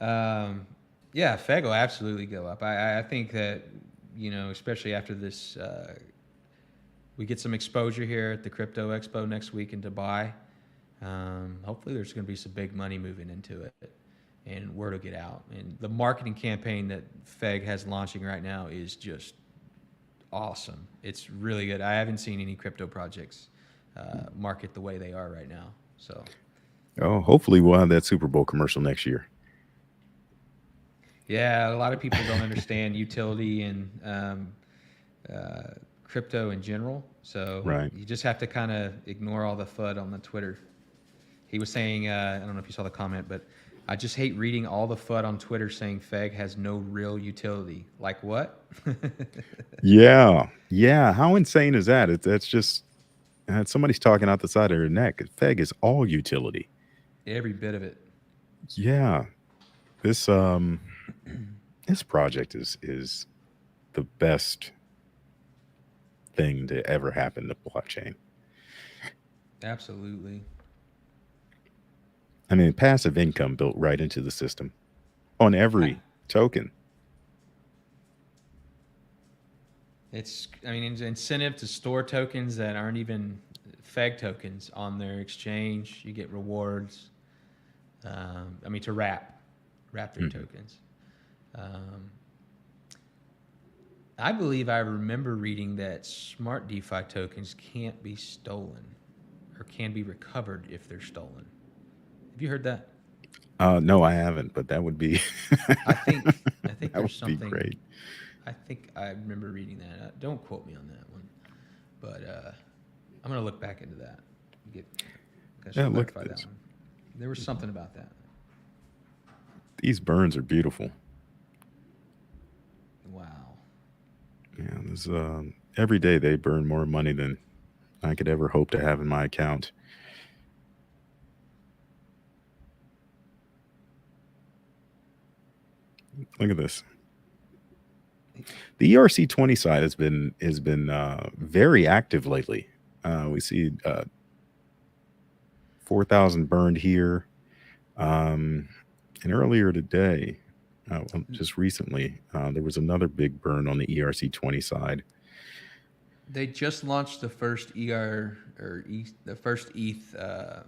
Um, yeah, Fed will absolutely go up. I think that, especially after this, we get some exposure here at the Crypto Expo next week in Dubai. Hopefully, there's going to be some big money moving into it and word will get out. And the marketing campaign that FEG has launching right now is just awesome. It's really good. I haven't seen any crypto projects market the way they are right now. So Oh, hopefully we'll have that Super Bowl commercial next year. yeah, a lot of people don't understand utility and crypto in general. So Right. you just have to kind of ignore all the FUD on the Twitter. He was saying, I don't know if you saw the comment, but I just hate reading all the FUD on Twitter saying FEG has no real utility. Like what? Yeah. Yeah. How insane is that? That's just somebody's talking out the side of their neck. FEG is all utility. Every bit of it. Yeah. This this project is the best thing to ever happen to blockchain. Absolutely. I mean, passive income built right into the system on I, every token. I mean, it's incentive to store tokens that aren't even FEG tokens on their exchange. You get rewards. I mean, to wrap their Mhm. tokens. Um, I believe I remember reading that smart DeFi tokens can't be stolen or can be recovered if they're stolen. Have you heard that? No, I haven't, but that would be I think that there's would be something. great. I think I remember reading that. Don't quote me on that one, but I'm gonna look back into that. Get I Yeah, should look clarify at that this. one. There was something about that. These burns are beautiful. Wow. Yeah, this every day they burn more money than I could ever hope to have in my account. Look at this. The ERC20 side has been very active lately. We see 4,000 burned here. Um, and earlier today, just recently, there was another big burn on the ERC20 side. They just launched the first the first ETH uh,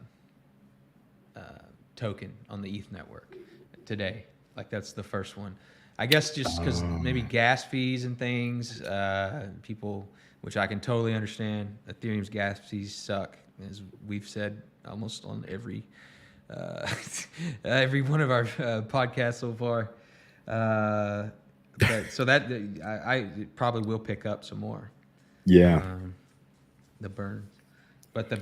token on the ETH network today. Like that's the first one. I guess just because maybe Um, gas fees and things, people, which I can totally understand. Ethereum's gas fees suck, as we've said almost on uh, every one of our podcasts so far. Uh, but so that I probably will pick up some more yeah, um, the burns, but the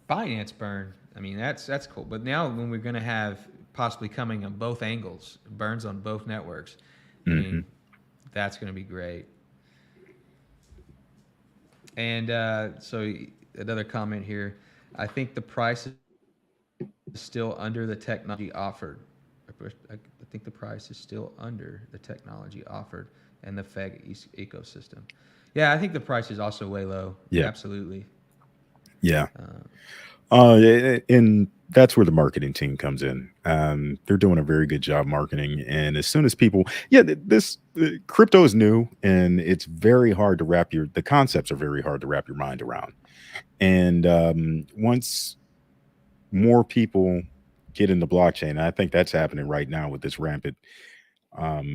Binance burn. I mean that's cool. But now when we're gonna have possibly coming on both angles, burns on both networks. I hmm mean that's gonna be great. And so another comment here. I think the price is still under the technology offered. I think the price is still under the technology offered and the ecosystem. Yeah, I think the price is also way low. yeah, Absolutely. yeah. Uh, And that's where the marketing team comes in. They're doing a very good job marketing. And as soon as people, yeah, this crypto is new, and it's very hard to the concepts are very hard to wrap your mind around. And once more people get into blockchain, I think that's happening right now with this rampant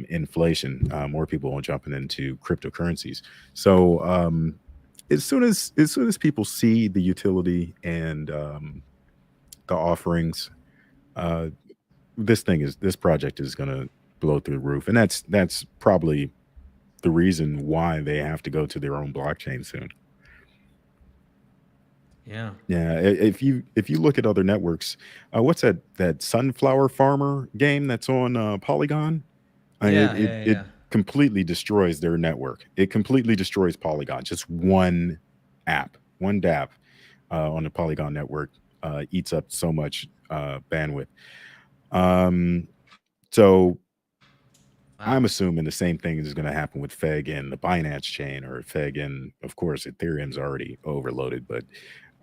inflation. More people are jumping into cryptocurrencies. So as soon as people see the utility and the offerings, uh, this project is going to blow through the roof, and that's probably the reason why they have to go to their own blockchain soon. yeah. Yeah, if you look at other networks, what's that sunflower farmer game that's on Polygon? Yeah, It yeah. completely destroys their network. It completely destroys Polygon. Just one app, one dApp on the Polygon network eats up so much bandwidth. Um, so Wow. I'm assuming the same thing is going to happen with FEG and the Binance chain, or FEG and, of course, Ethereum's already overloaded, but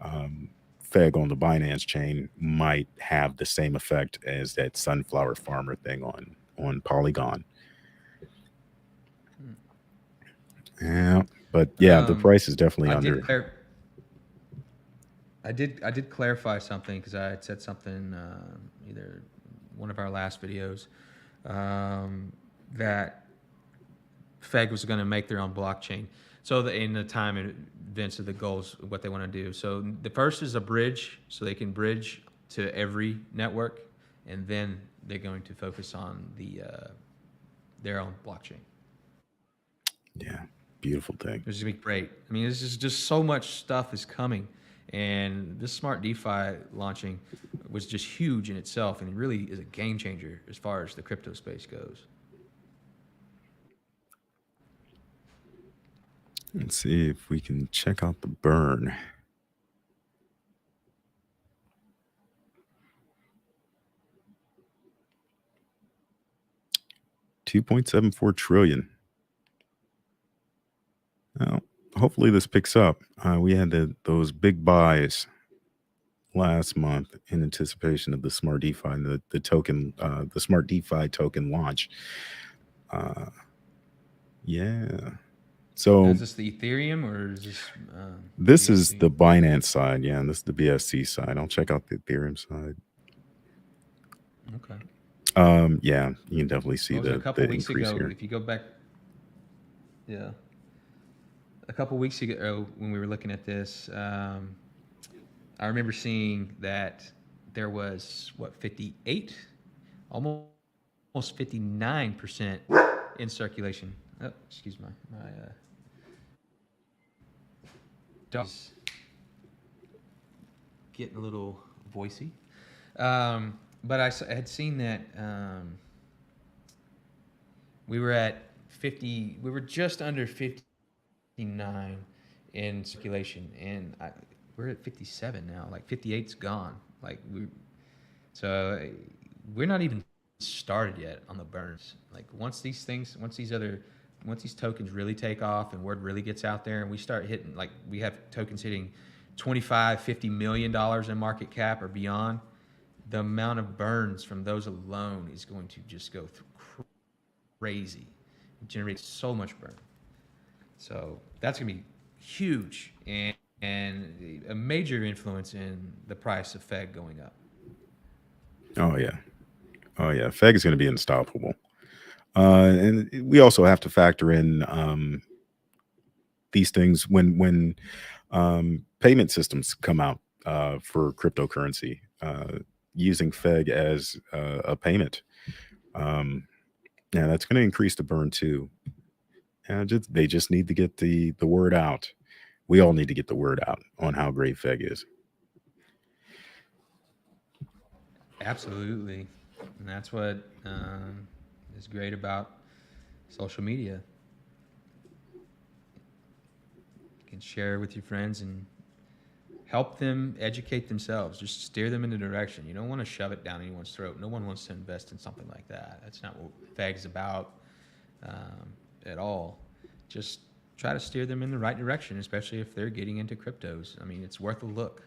um, FEG on the Binance chain might have the same effect as that sunflower farmer thing on Polygon. Yeah, but yeah, the Um, price is definitely I under. did I did clarify something because I had said something either one of our last videos um, that FEG was going to make their own blockchain. So in the time and events of the goals, what they want to do. So the first is a bridge, so they can bridge to every network, and then they're going to focus on their own blockchain. Yeah, beautiful thing. Which is gonna be great. I mean, this is just so much stuff is coming, and this smart DeFi launching was just huge in itself, and it really is a game changer as far as the crypto space goes. Let's see if we can check out the burn. 2.74 trillion. Well, hopefully this picks up. We had those big buys last month in anticipation of the Smart DeFi and the token, the Smart DeFi token launch. Uh, yeah. Now, So is this the Ethereum or is this this is BSC? the Binance side. Yeah, and this is the BSC side. I'll check out the Ethereum side. Okay. Yeah, you can definitely see Well, it was a the couple weeks increase ago. here. If you go back, yeah, a couple weeks ago when we were looking at this, I remember seeing that there was what 58, almost 59% in circulation. Oh, excuse my dog's getting a little voicey. But I had seen that we were at 50. We were just under 59 in circulation, and we're at 57 now. Like 58's gone. So we're not even started yet on the burns. Like once these other these tokens really take off and word really gets out there and we start hitting, like we have tokens hitting 25, $50 million in market cap or beyond, the amount of burns from those alone is going to just go crazy. It generates so much burn. So that's going to be huge and a major influence in the price of FEG going up. Oh yeah. Oh yeah. FEG is going to be unstoppable. And we also have to factor in these things when payment systems come out for cryptocurrency, using FEG as a payment. Yeah, that's going to increase the burn too. And they just need to get the word out. We all need to get the word out on how great FEG is. Absolutely. And that's what is great about social media. You can share with your friends and help them educate themselves. Just steer them in a direction. You don't want to shove it down anyone's throat. No one wants to invest in something like that. That's not what FEG's about at all. Just try to steer them in the right direction, especially if they're getting into cryptos. I mean, it's worth a look.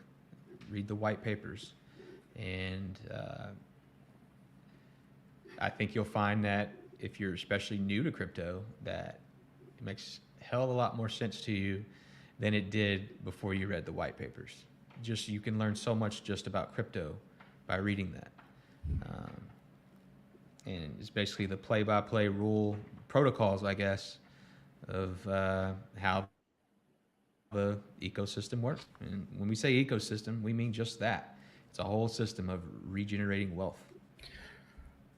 Read the white papers. And I think you'll find that if you're especially new to crypto, that it makes a hell of a lot more sense to you than it did before you read the white papers. Just you can learn so much just about crypto by reading that. And it's basically the play-by-play rule protocols, I guess, of how the ecosystem works. And when we say ecosystem, we mean just that. It's a whole system of regenerating wealth.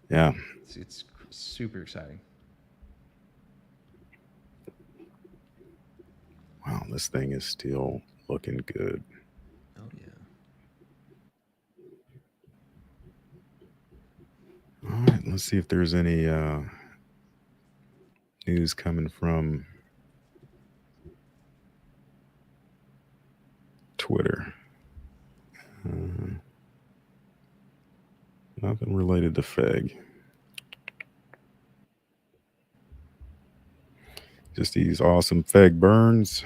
Yeah. It's super exciting. Wow, this thing is still looking good. Oh, yeah. All right, let's see if there's any news coming from Twitter. Nothing related to FEG. Just these awesome FEG burns.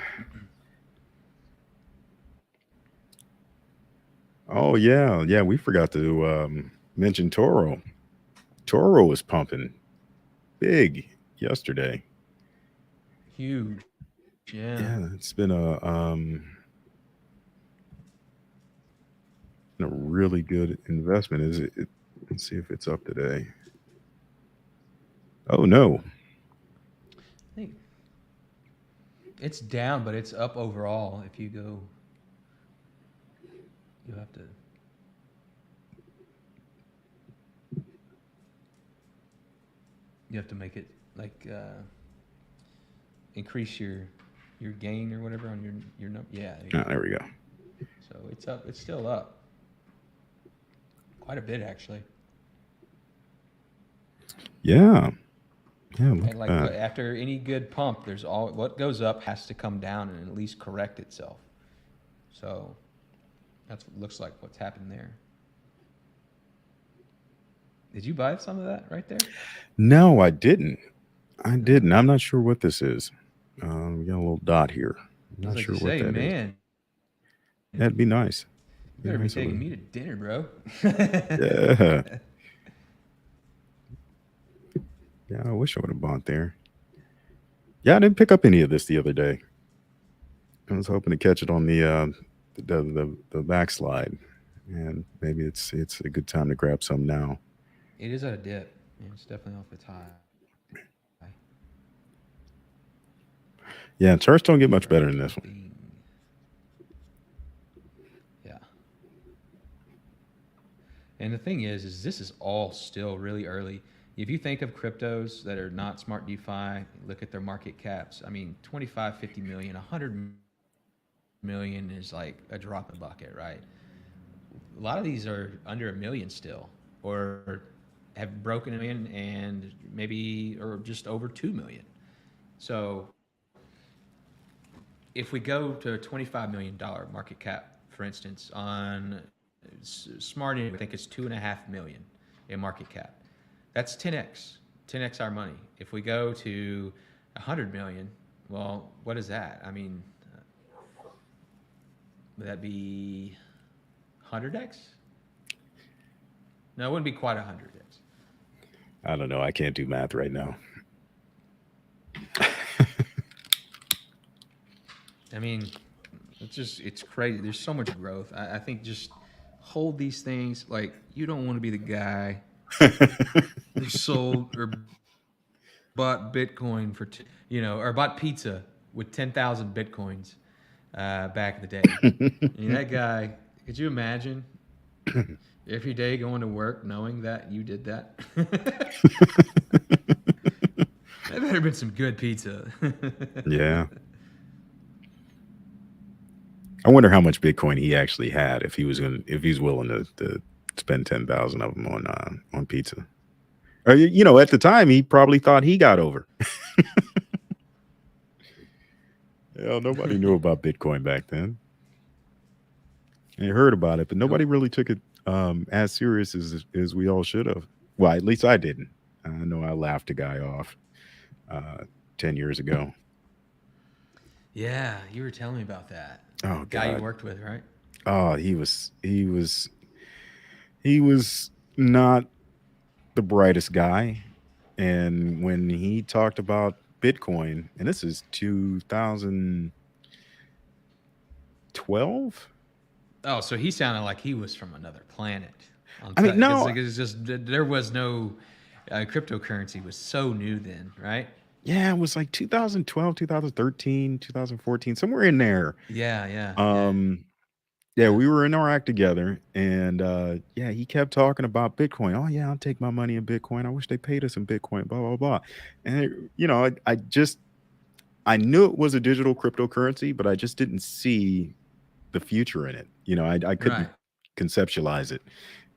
Oh yeah, yeah. We forgot to mention Toro. Toro was pumping big yesterday. Huge. Yeah. Yeah, it's been a really good investment. Is it? Let's see if it's up today. Oh no. Hey, it's down, but it's up overall. If you go, you have to. You have to make it like increase your gain or whatever on your number. Yeah. There we go. So it's up. It's still up. Quite a bit actually. Yeah. Yeah. And like after any good pump, there's all what goes up has to come down and at least correct itself. So that's what looks like what's happened there. Did you buy some of that right there? No, I didn't. I'm not sure what this is. We got a little dot here. I'm not sure what that is. Man, that'd be nice. You better be taking me to dinner, bro. Yeah. Yeah, I wish I would have bought there. Yeah, I didn't pick up any of this the other day. I was hoping to catch it on the backslide, and maybe it's a good time to grab some now. It is at a dip. Yeah, it's definitely off its high. Yeah, charts don't get much better than this one. Yeah. And the thing is this is all still really early. If you think of cryptos that are not SmartDefi, look at their market caps. I mean, 25, 50 million, 100 million is like a drop in the bucket, right? A lot of these are under $1 million still, or have broken them in and maybe, or just over 2 million. So if we go to a $25 million market cap, for instance, on SmartDefi, I think it's 2.5 million in market cap. That's 10x our money. If we go to 100 million. Well, what is that? I mean, would that be 100x? No, it wouldn't be quite 100x. I don't know. I can't do math right now. I mean, it's crazy. There's so much growth. I think just hold these things. Like, you don't want to be the guy who sold or bought Bitcoin for, or bought pizza with 10,000 Bitcoins back in the day. I mean, that guy, could you imagine every day going to work knowing that you did that? That better have been some good pizza. Yeah. I wonder how much Bitcoin he actually had if if he's willing to spend 10,000 of them on pizza. Or, at the time he probably thought he got over. Hell, nobody knew about Bitcoin back then. They heard about it, but nobody Nope. really took it as serious as we all should have. Well, at least I didn't. I know I laughed a guy off uh, 10 years ago. Yeah, you were telling me about that. Oh Guy you God. worked with, right? Oh, he was not the brightest guy. And when he talked about Bitcoin, and this is 2012. Oh, so he sounded like he was from another planet. On I mean, because no, it's just there was no cryptocurrency was so new then, right? yeah, it was like 2012, 2013, 2014, somewhere in there. Yeah, yeah, yeah, Um, yeah, yeah. we were in Iraq together, and yeah, he kept talking about Bitcoin. Oh yeah, I'll take my money in Bitcoin. I wish they paid us in Bitcoin. Blah blah blah. And I knew it was a digital cryptocurrency, but I just didn't see the future in it. I couldn't Right. conceptualize it.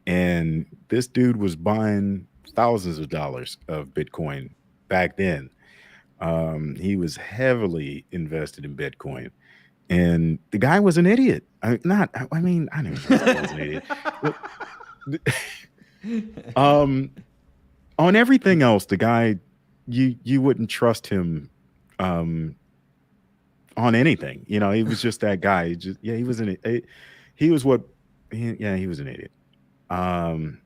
And this dude was buying thousands of dollars of Bitcoin back then. He was heavily invested in Bitcoin, and the guy was an idiot. I mean, I know he was an idiot. Look, um, on everything else, the guy, you wouldn't trust him, um, on anything. He was just that guy. Yeah, he was he was what, yeah, he was an idiot. And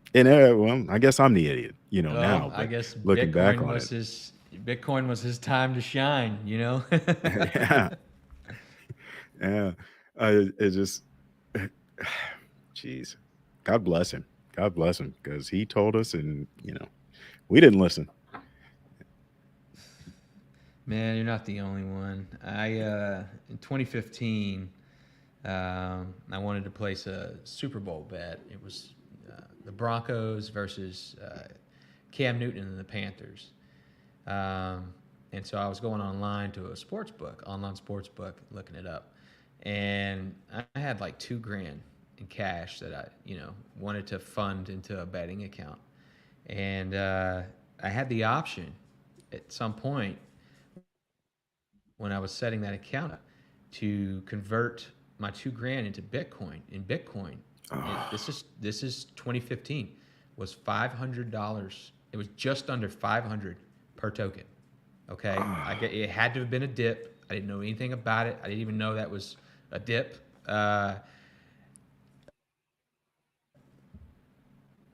well, I guess I'm the idiot, Oh, now, I but guess looking back on it, Bitcoin was his time to shine, you know? yeah, yeah, it just, jeez, God bless him. God bless him, because he told us, and we didn't listen. Man, you're not the only one. I in 2015, I wanted to place a Super Bowl bet. It was the Broncos versus Cam Newton and the Panthers. Um, and so I was going online to a online sports book, looking it up, and I had like 2 grand in cash that I, wanted to fund into a betting account, and I had the option at some point when I was setting that account up to convert my 2 grand into Bitcoin. In Bitcoin, Oh, this is 2015, was $500. It was just under 500 per token. Okay, oh, it had to have been a dip. I didn't know anything about it. I didn't even know that was a dip. Uh,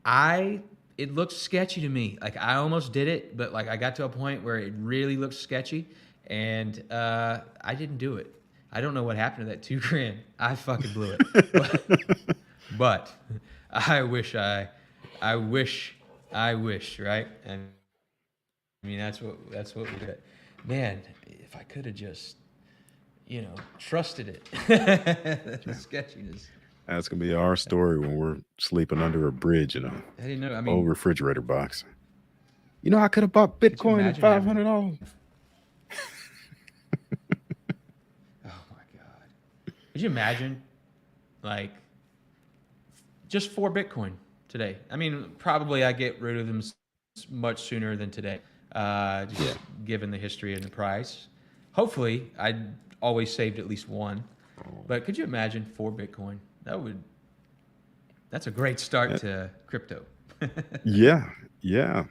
I it looked sketchy to me. Like, I almost did it, but like I got to a point where it really looked sketchy, and I didn't do it. I don't know what happened to that 2 grand. I fucking blew it, but I wish I wish, right? I mean, that's what we did. Man, if I could have just trusted it, the sketchiness. that's gonna be our story when we're sleeping under a bridge in a I didn't know. I old mean, refrigerator box. I could have bought could you Bitcoin at imagine having? $500. Oh my god! Could you imagine, like, just 4 Bitcoin today? I mean, probably I get rid of them much sooner than today, Yeah. just given the history and the price. Hopefully, I always saved at least one. But could you imagine 4 Bitcoin? That's a great start Uh, to crypto. yeah. Yeah.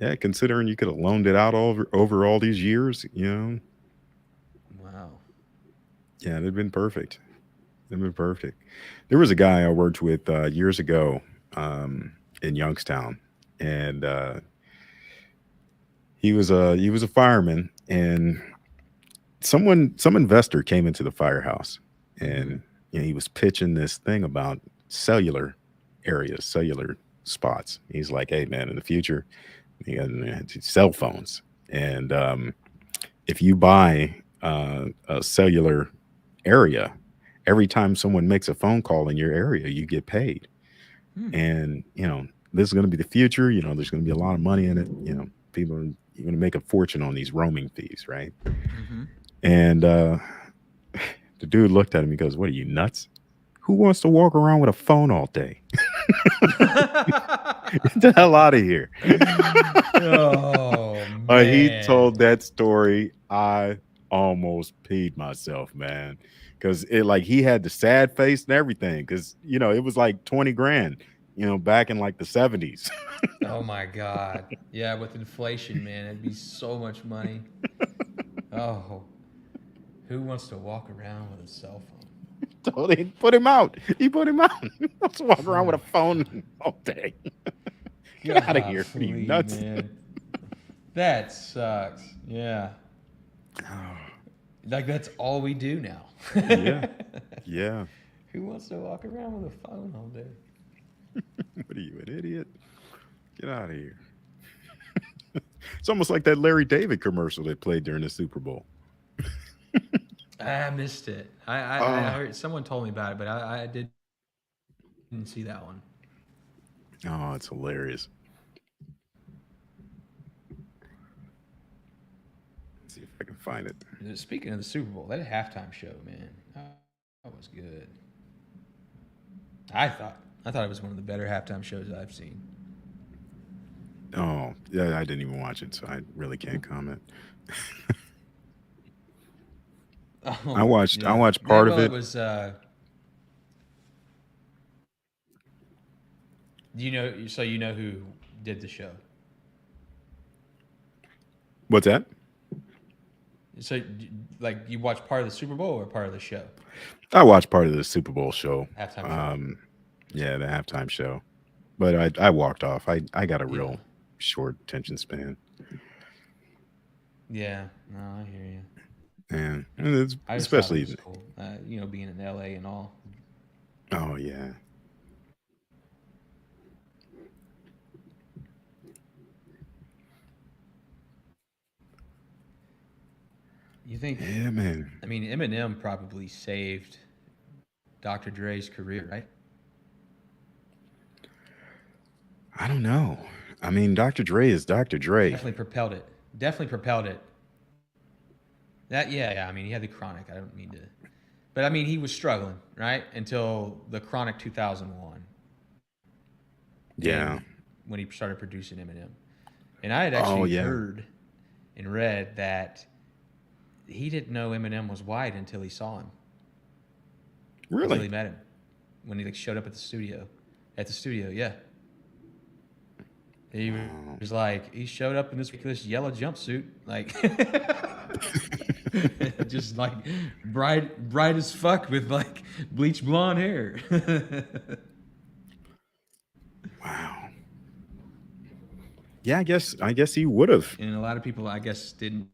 Yeah, considering you could have loaned it out over all these years, Wow. yeah, it'd been perfect. It'd been perfect. There was a guy I worked with years ago in Youngstown, and he was a fireman, and some investor came into the firehouse, Mm-hmm. and he was pitching this thing about cellular areas, cellular spots. He's like, "Hey, man, in the future, you got cell phones, and if you buy a cellular area, every time someone makes a phone call in your area, you get paid. Hmm. And this is going to be the future. There's going to be a lot of money in it. People are going to make a fortune on these roaming fees, right?" Mm-hmm. And the dude looked at him. He goes, "What are you nuts? Who wants to walk around with a phone all day? Get the hell out of here!" Oh He man. told that story. I almost peed myself, man, because it like he had the sad face and everything. Because it was like 20 grand, back in like the 70s. Oh my God. Yeah, with inflation, man, it'd be so much money. Oh, who wants to walk around with a cell So he put him out. He put him out. He wants to walk around with phone? a phone all day. Get out of here! What are you Golly, nuts? man. That sucks. Yeah. Like that's all we do now. Yeah, yeah. Who wants to walk around with a phone all day? What are you, an idiot? Get out of here! It's almost like that Larry David commercial they played during the Super Bowl. I missed it. I Oh, heard someone told me about it, but I didn't see that one. oh, it's hilarious. Let's see if I can find it. Speaking of the Super Bowl, that halftime show, man, that was good. I thought it was one of the better halftime shows I've seen. Oh, yeah, I didn't even watch it, so I really can't comment. I Oh watched I yeah, watched yeah. part of Well, it it. was. So you know who did the show. What's that? So like you watched part of the Super Bowl or part of the show, I watched part of the Super Bowl show. halftime show. Um, yeah, the halftime show. But I walked off. I got a Yeah, real short attention span. yeah. No, I hear you. And it's I just thought it especially was cool. Being in LA and all. oh yeah. You think? Yeah, man. I mean, Eminem probably saved Dr. Dre's career, right? I don't know. I mean, Dr. Dre is Dr. Dre. Definitely propelled it. Definitely propelled it. That yeah. I mean, he had the chronic. I don't mean to, but I mean, he was struggling right until the chronic 2001, Yeah. and when he started producing Eminem. And I had Oh actually yeah. heard and read that he didn't know Eminem was white until he saw him, until he Really? met him, when he like showed up at the studio. At the studio, yeah. He Oh. was like, he showed up in this yellow jumpsuit, like just like bright as fuck with like bleach blonde hair. Wow. Yeah, I guess he would have. And a lot of people, I guess, didn't.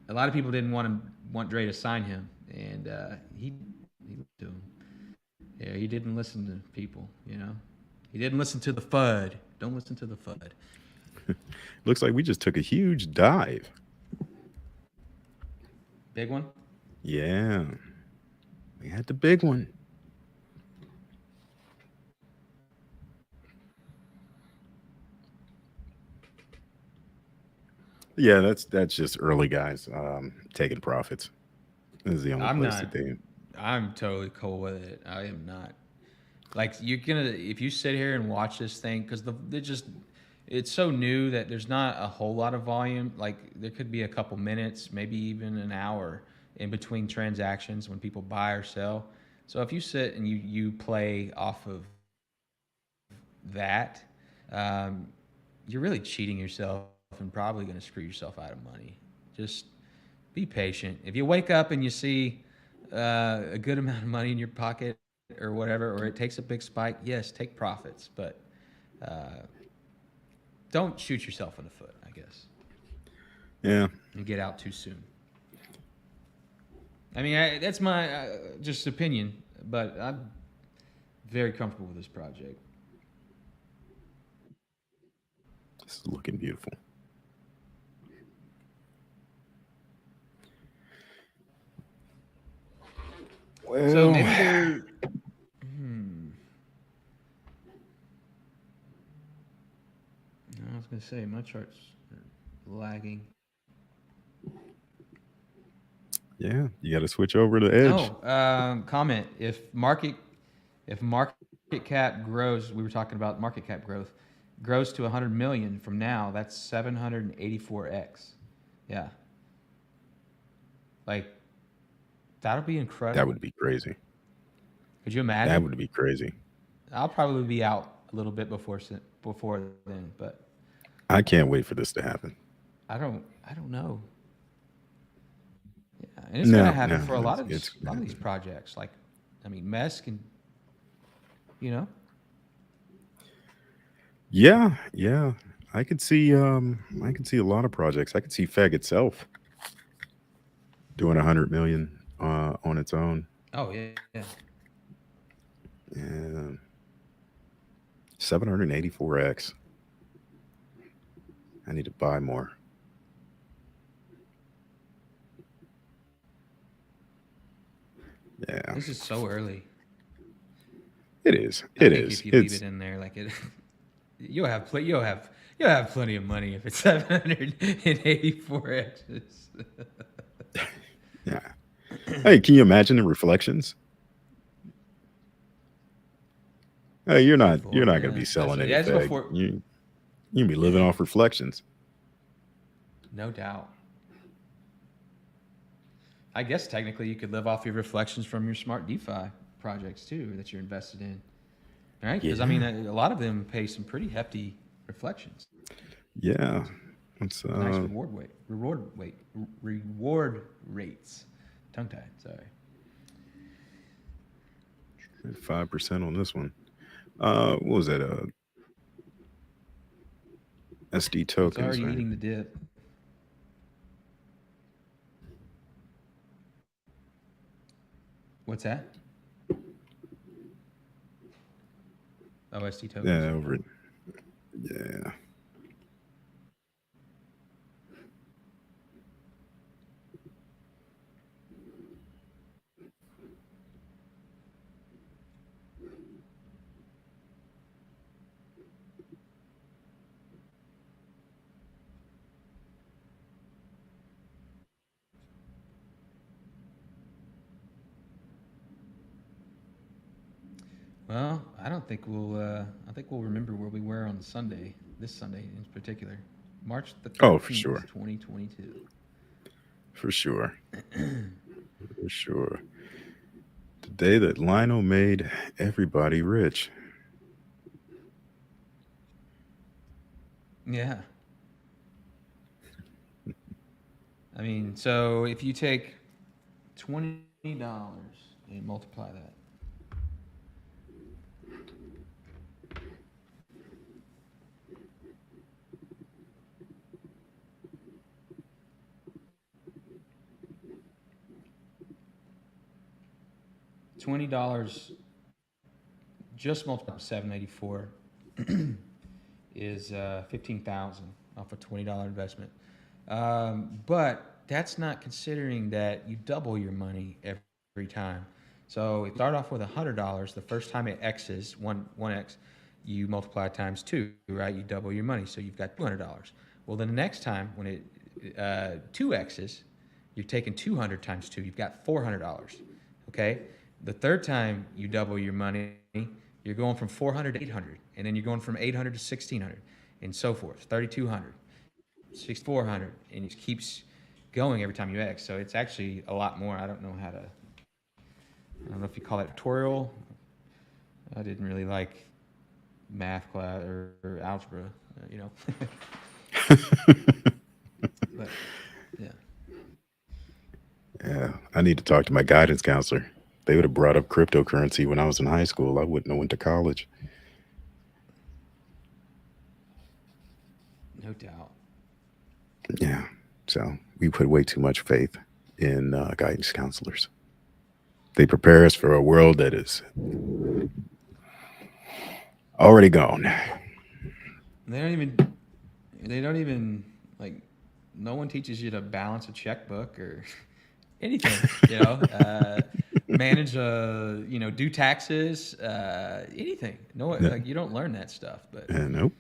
A lot of people didn't want Dre to sign him, and he listened to him. Yeah, he didn't listen to people. He didn't listen to the FUD. Don't listen to the FUD. Looks like we just took a huge dive. Big one. Yeah. We had the big one. Yeah, that's just early guys taking profits. This is the only I'm place not. that they. I'm totally cool with it. I am not. Like you're gonna if you sit here and watch this thing because it's so new that there's not a whole lot of volume. Like there could be a couple minutes, maybe even an hour in between transactions when people buy or sell. So if you sit and you play off of that, you're really cheating yourself and probably going to screw yourself out of money. Just be patient. If you wake up and you see a good amount of money in your pocket or whatever, or it takes a big spike, yes, take profits, but don't shoot yourself in the foot, I guess. Yeah. And get out too soon. I mean, that's my just opinion, but I'm very comfortable with this project. This is looking beautiful. Well, So maybe they're. I was gonna say my charts are lagging. Yeah, you got to switch over to Edge. Oh, comment if market cap grows. We were talking about market cap growth. Grows to 100 million from now. That's 784x. Yeah. Like, that'll be incredible. That would be crazy. Could you imagine? That would be crazy. I'll probably be out a little bit before then, but I can't wait for this to happen. I don't know. Yeah, and it's gonna happen for a lot of these projects. Like, I mean, Mesk and Yeah. I could see a lot of projects. I could see FEG itself doing 100 million on its own. Oh yeah. And 784x. I need to buy more. Yeah. This is so early. It is. I think if you leave it in there, like it, you'll have plenty of money if it's 784x's. Yeah. Hey, can you imagine the reflections? Hey, you're not going to be selling anything. You can be living off reflections. No doubt. I guess technically you could live off your reflections from your SmartDefi projects too that you're invested in, right? Because I mean, a lot of them pay some pretty hefty reflections. Yeah, it's nice reward rates. Tongue tied. Sorry. 5% on this one. What was that? SD tokens. It's already eating the dip. What's that? Oh, SD tokens. Yeah, over it. Yeah. Well, I don't think we'll. I think we'll remember where we were on Sunday. This Sunday in particular, March the 13th, oh, for sure, 2022. For sure, for sure. The day that LYNO made everybody rich. Yeah. I mean, so if you take $20 and multiply that. $20 just multiplied by 784 is 15,000 off a $20 investment. But that's not considering that you double your money every time. So if you start off with $100, the first time it X's, 1x, you multiply times 2, right? You double your money, so you've got $200. Well, then the next time when it 2x's, you're taking 200 times 2, you've got $400, okay? The third time you double your money, you're going from 400 to 800, and then you're going from 800 to 1600, and so forth, 3200, 6400, and it keeps going every time you X. So it's actually a lot more. I don't know if you call it tutorial. I didn't really like math class or algebra, but yeah. Yeah, I need to talk to my guidance counselor. They would have brought up cryptocurrency when I was in high school. I wouldn't have went to college. No doubt. Yeah, so we put way too much faith in guidance counselors. They prepare us for a world that is already gone. They don't even. They don't even like. No one teaches you to balance a checkbook or anything. Manage do taxes. Anything. No, Yeah, like you don't learn that stuff. nope.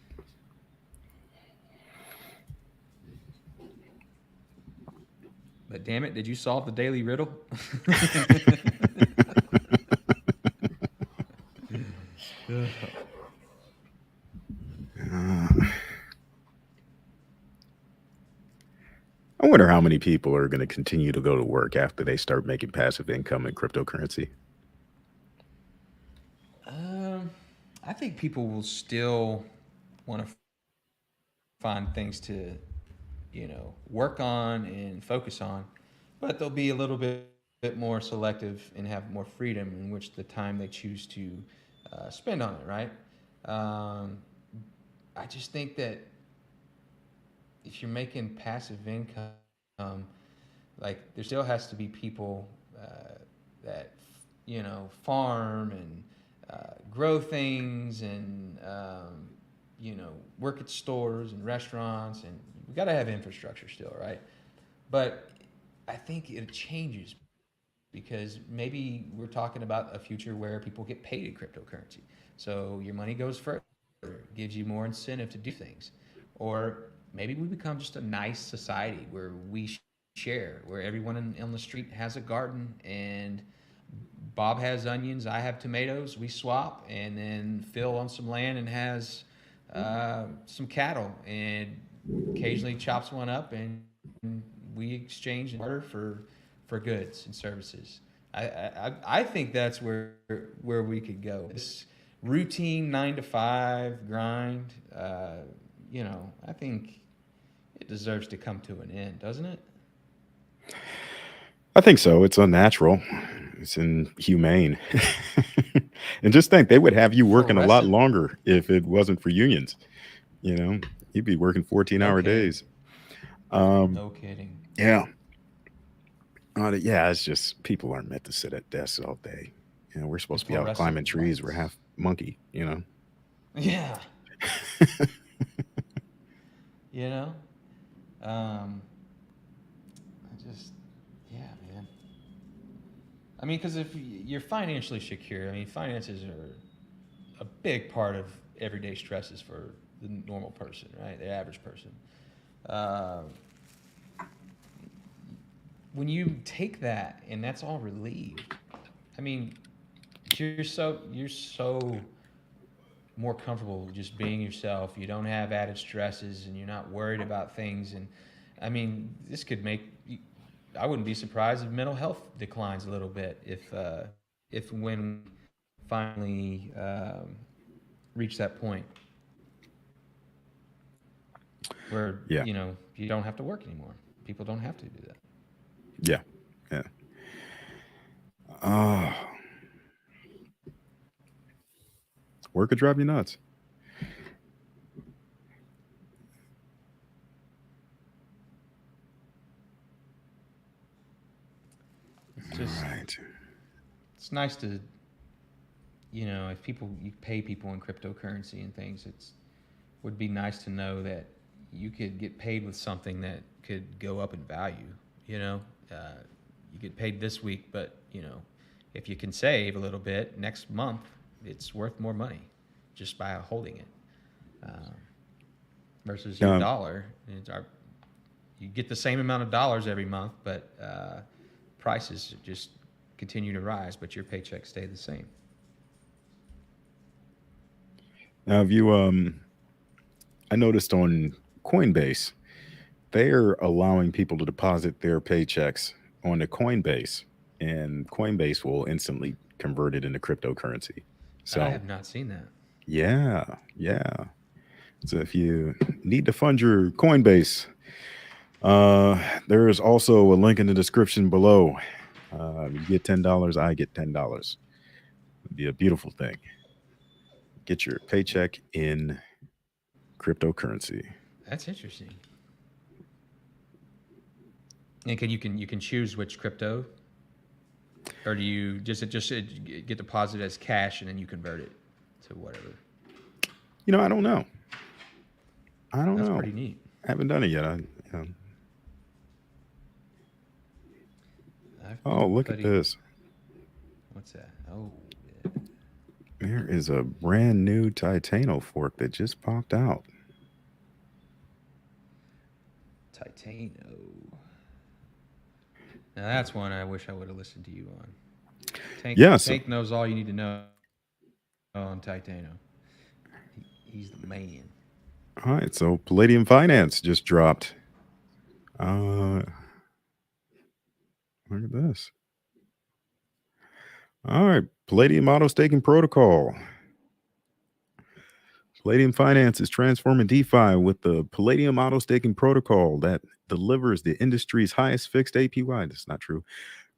But damn it, did you solve the daily riddle? Uh, I wonder how many people are going to continue to go to work after they start making passive income in cryptocurrency. um, I think people will still want to find things to work on and focus on, but they'll be a little bit more selective and have more freedom in which the time they choose to spend on it. Right. Um, I just think that if you're making passive income, like there still has to be people that farm and grow things and work at stores and restaurants, and we got to have infrastructure still, right? But I think it changes because maybe we're talking about a future where people get paid in cryptocurrency. So your money goes further, gives you more incentive to do things. Or maybe we become just a nice society where we share, where everyone on the street has a garden and Bob has onions, I have tomatoes, we swap, and then Phil owns some land and has some cattle and occasionally chops one up and we exchange and barter for goods and services. I think that's where we could go. This routine 9 to 5 grind, I think it deserves to come to an end, doesn't it? I think so. It's unnatural. It's inhumane. And just think, they would have you For working a lot rest, longer if it wasn't for unions. You know, you'd be working 14-hour no kidding, days. Um, no kidding. yeah. Yeah, it's just people aren't meant to sit at desks all day. We're And supposed to be out fluorescent climbing trees. We're lights. half monkey. Yeah, you know. Um, I just, yeah, man. I mean, because if you're financially secure, I mean, finances are a big part of everyday stresses for the normal person, right? The average person. Uh, when you take that and that's all relieved, I mean, you're so more comfortable just being yourself. You don't have added stresses, and you're not worried about things. And I mean, this could make. I wouldn't be surprised if mental health declines a little bit if when we finally reach that point where Yeah. you don't have to work anymore. People don't have to do that. Yeah. Yeah. Uh, Work could drive you nuts. It's All just right. it's nice to if people you pay people in cryptocurrency and things, it's would be nice to know that you could get paid with something that could go up in value. You know, uh, you get paid this week, but if you can save a little bit next month, it's worth more money just by holding it uh, versus your Um, dollar. You get the same amount of dollars every month, but prices just continue to rise, but your paychecks stay the same. Now, have you I noticed on Coinbase, they're allowing people to deposit their paychecks on the Coinbase, and Coinbase will instantly convert it into cryptocurrency. I So, have not seen that. Yeah, yeah. So if you need to fund your Coinbase, uh, there is also a link in the description below. You get $10, I get $10. It'd be a beautiful thing. Get your paycheck in cryptocurrency. That's interesting. And you can choose which crypto, or do you just get deposited as cash and then you convert it to whatever? I don't know. I don't That's know. pretty neat. I haven't done it yet. I've Oh, been look at putting. this. What's that? Oh, yeah. There is a brand new Titano fork that just popped out. Titano. Now that's one I wish I would have listened to you on. Tank Yeah. So, Tank knows all you need to know on Titano. He's the man. all right. So, Palladium Finance just dropped. Uh, Look at this. All right. Palladium Auto Staking Protocol. Palladium Finance is transforming DeFi with the Palladium Auto Staking Protocol that delivers the industry's highest fixed APY. That's not true.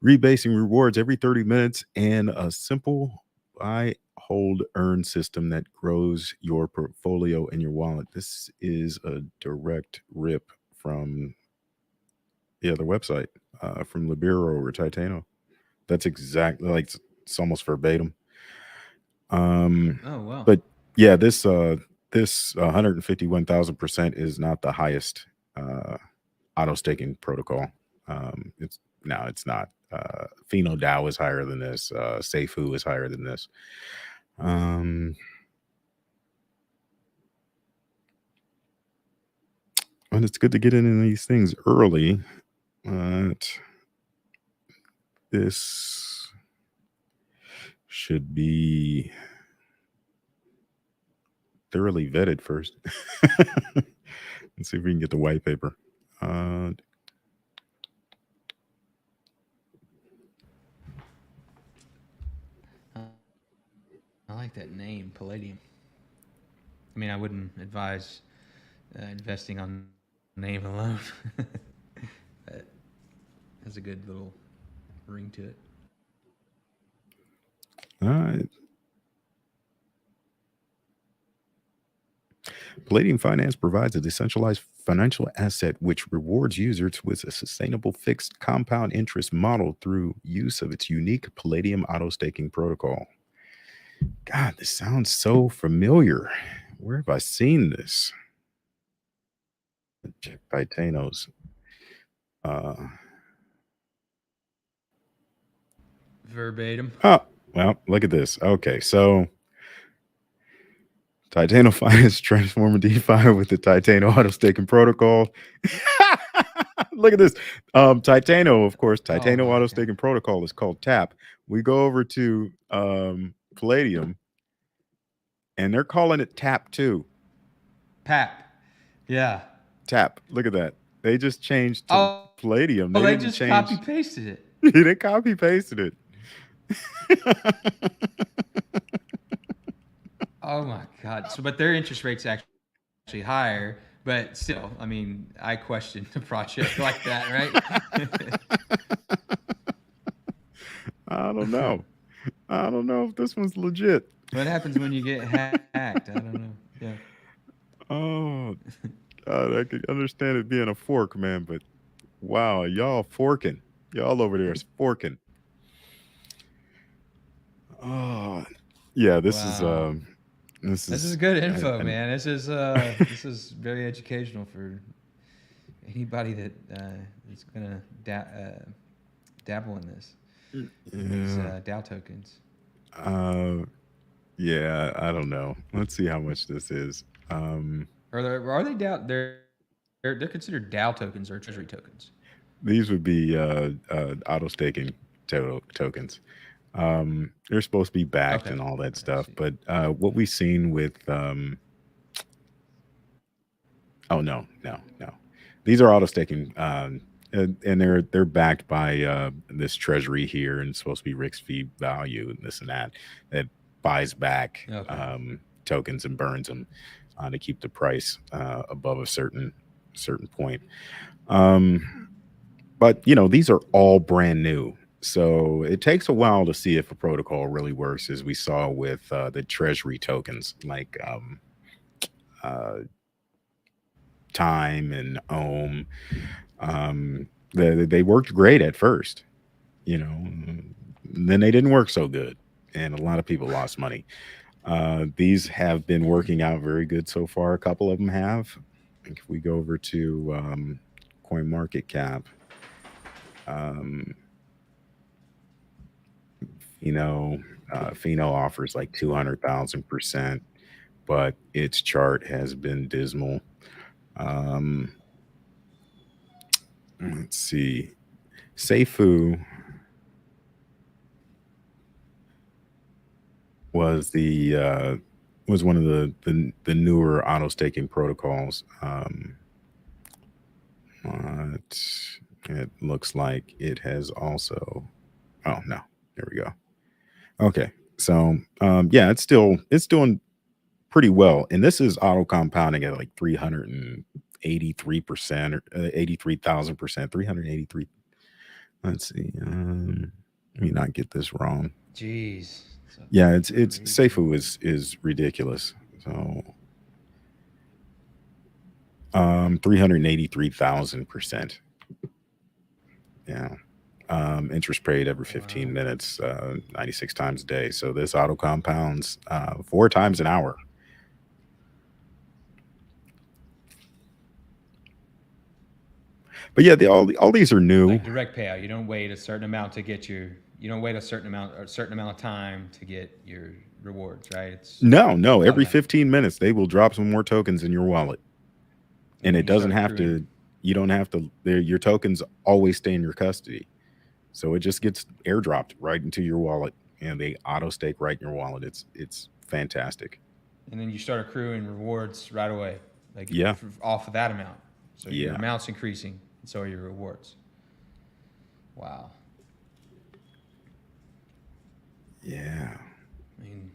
Rebasing rewards every 30 minutes and a simple buy, hold, earn system that grows your portfolio in your wallet. This is a direct rip from the other website, from Libero or Titano. That's exactly like it's almost verbatim. Um, Oh well. but yeah, this 151,000% is not the highest auto staking protocol. It's not. Pheno DAO is higher than this. Seifu is higher than this. Um, and it's good to get in these things early. But this should be thoroughly vetted first. Let's see if we can get the white paper. Uh, I like that name, Palladium. I mean, I wouldn't advise investing on name alone, but has a good little ring to it. all right. Palladium Finance provides a decentralized financial asset which rewards users with a sustainable fixed compound interest model through use of its unique Palladium auto staking protocol. God, this sounds so familiar. Where have I seen this? Check Titanos. Uh, Verbatim. oh, well, look at this. Okay, so Titano Finance transforming DeFi with the Titano auto staking protocol. Look at this. Titano, of course, Oh Titano my auto god. staking protocol is called TAP. We go over to Palladium and they're calling it TAP 2. Pap. Yeah. TAP. Look at that. They just changed to Oh, Palladium. they They didn't just copy change. pasted it. They copy pasted it. Oh my god. So, but their interest rate's actually higher, but still, I mean, I question the project like that, right? I don't know. I don't know if this one's legit. What happens when you get hacked? I don't know. Yeah. Oh, God, I could understand it being a fork, man, but wow, y'all forking. Y'all over there is forking. Oh, yeah, Wow. this This is is good info, and man. This is very educational for anybody that is gonna dabble in this, in these yeah. DAO tokens. Uh yeah, I don't know. Let's see how much this is. Are they DAO? They're considered DAO tokens or treasury tokens. These would be auto staking tokens. They're supposed to be backed Okay, and all that I stuff, see. but what we've seen with oh no. These are auto staking, and they're backed by this treasury here, and it's supposed to be risk fee value and this and that buys back Okay. tokens and burns them to keep the price above a certain point. Um, but these are all brand new. So it takes a while to see if a protocol really works, as we saw with the treasury tokens like uh, Time and Ohm. Um, they worked great at first, you know, then they didn't work so good, and a lot of people lost money. These have been working out very good so far. A couple of them have. If we go over to Coin Market Cap, um, you know, Pheno offers like 200,000%, but its chart has been dismal. Um, let's see. Seifu was the was one of the newer auto staking protocols. But it looks like it has also. Oh no, there we go. Okay, so yeah, it's doing pretty well, and this is auto compounding at like 383%, or 83,000%, 383. Let's see. Let me not get this wrong. Jeez. So Yeah, it's crazy. Seifu is ridiculous. So 383,000%. Yeah. Interest paid every Wow. 15 minutes, 96 times a day. So this auto compounds 4 times an hour. But yeah, all these are new. Like direct payout. You don't wait a certain amount to get your. You don't wait a certain amount or a certain amount of time to get your rewards, right? It's No, no, every automatic, 15 minutes they will drop some more tokens in your wallet. and And then it you start doesn't have accruing. to, you don't have to, your tokens always stay in your custody. So it just gets airdropped right into your wallet, and they auto stake right in your wallet. It's fantastic. And then you start accruing rewards right away, like Yeah. off of that amount. So your Yeah. amount's increasing, and so are your rewards. Wow. Yeah. I mean,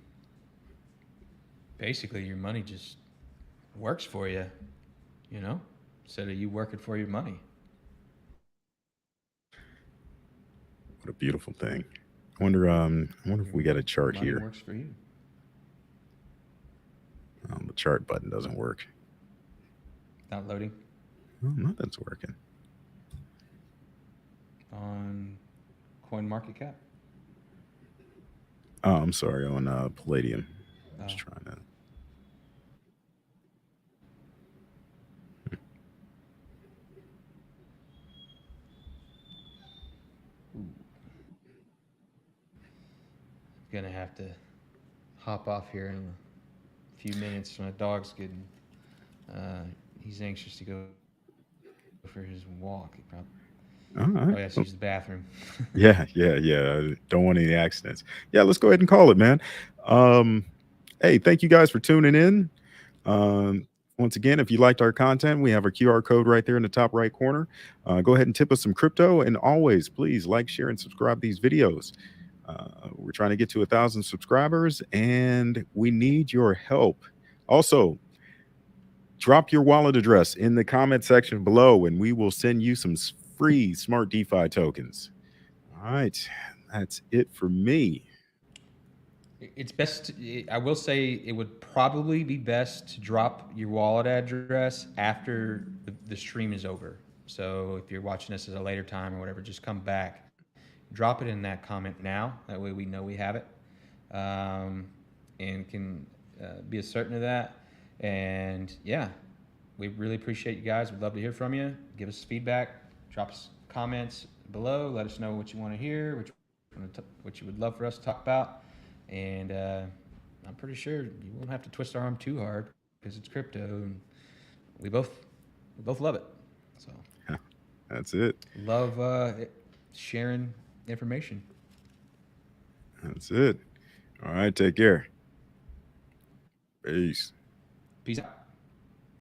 basically, your money just works for you, you know, instead of you working for your money. What a beautiful thing. I wonder if we got a Your chart money here. works for you. The chart button doesn't work. Not loading Oh, nothing's working. on Coin Market Cap. Oh, I'm sorry, on Palladium. Just Oh, trying to. ooh, gonna have to hop off here in a few minutes. My dog's getting. Uh, he's anxious to go for his walk. He probably. All right. Oh, yes, Well, use the bathroom. yeah, yeah, yeah. Don't want any accidents. Yeah, let's go ahead and call it, man. Um, hey, thank you guys for tuning in. Once again, if you liked our content, we have our QR code right there in the top right corner. Go ahead and tip us some crypto, and always, please like, share, and subscribe these videos. We're trying to get to 1,000 subscribers, and we need your help. Also, drop your wallet address in the comment section below, and we will send you some free smart DeFi tokens. All right, that's it for me. It's best. I will say it would probably be best to drop your wallet address after the stream is over. So if you're watching this at a later time or whatever, just come back, drop it in that comment now. That way we know we have it, and can be as certain of that. And yeah, we really appreciate you guys. We'd love to hear from you. Give us feedback. Drop us comments below. Let us know what you want to hear, what you would love for us to talk about. And I'm pretty sure you won't have to twist our arm too hard because it's crypto, and we both we both love it. So That's it. love sharing information. That's it. All right, take care. Peace. Peace out.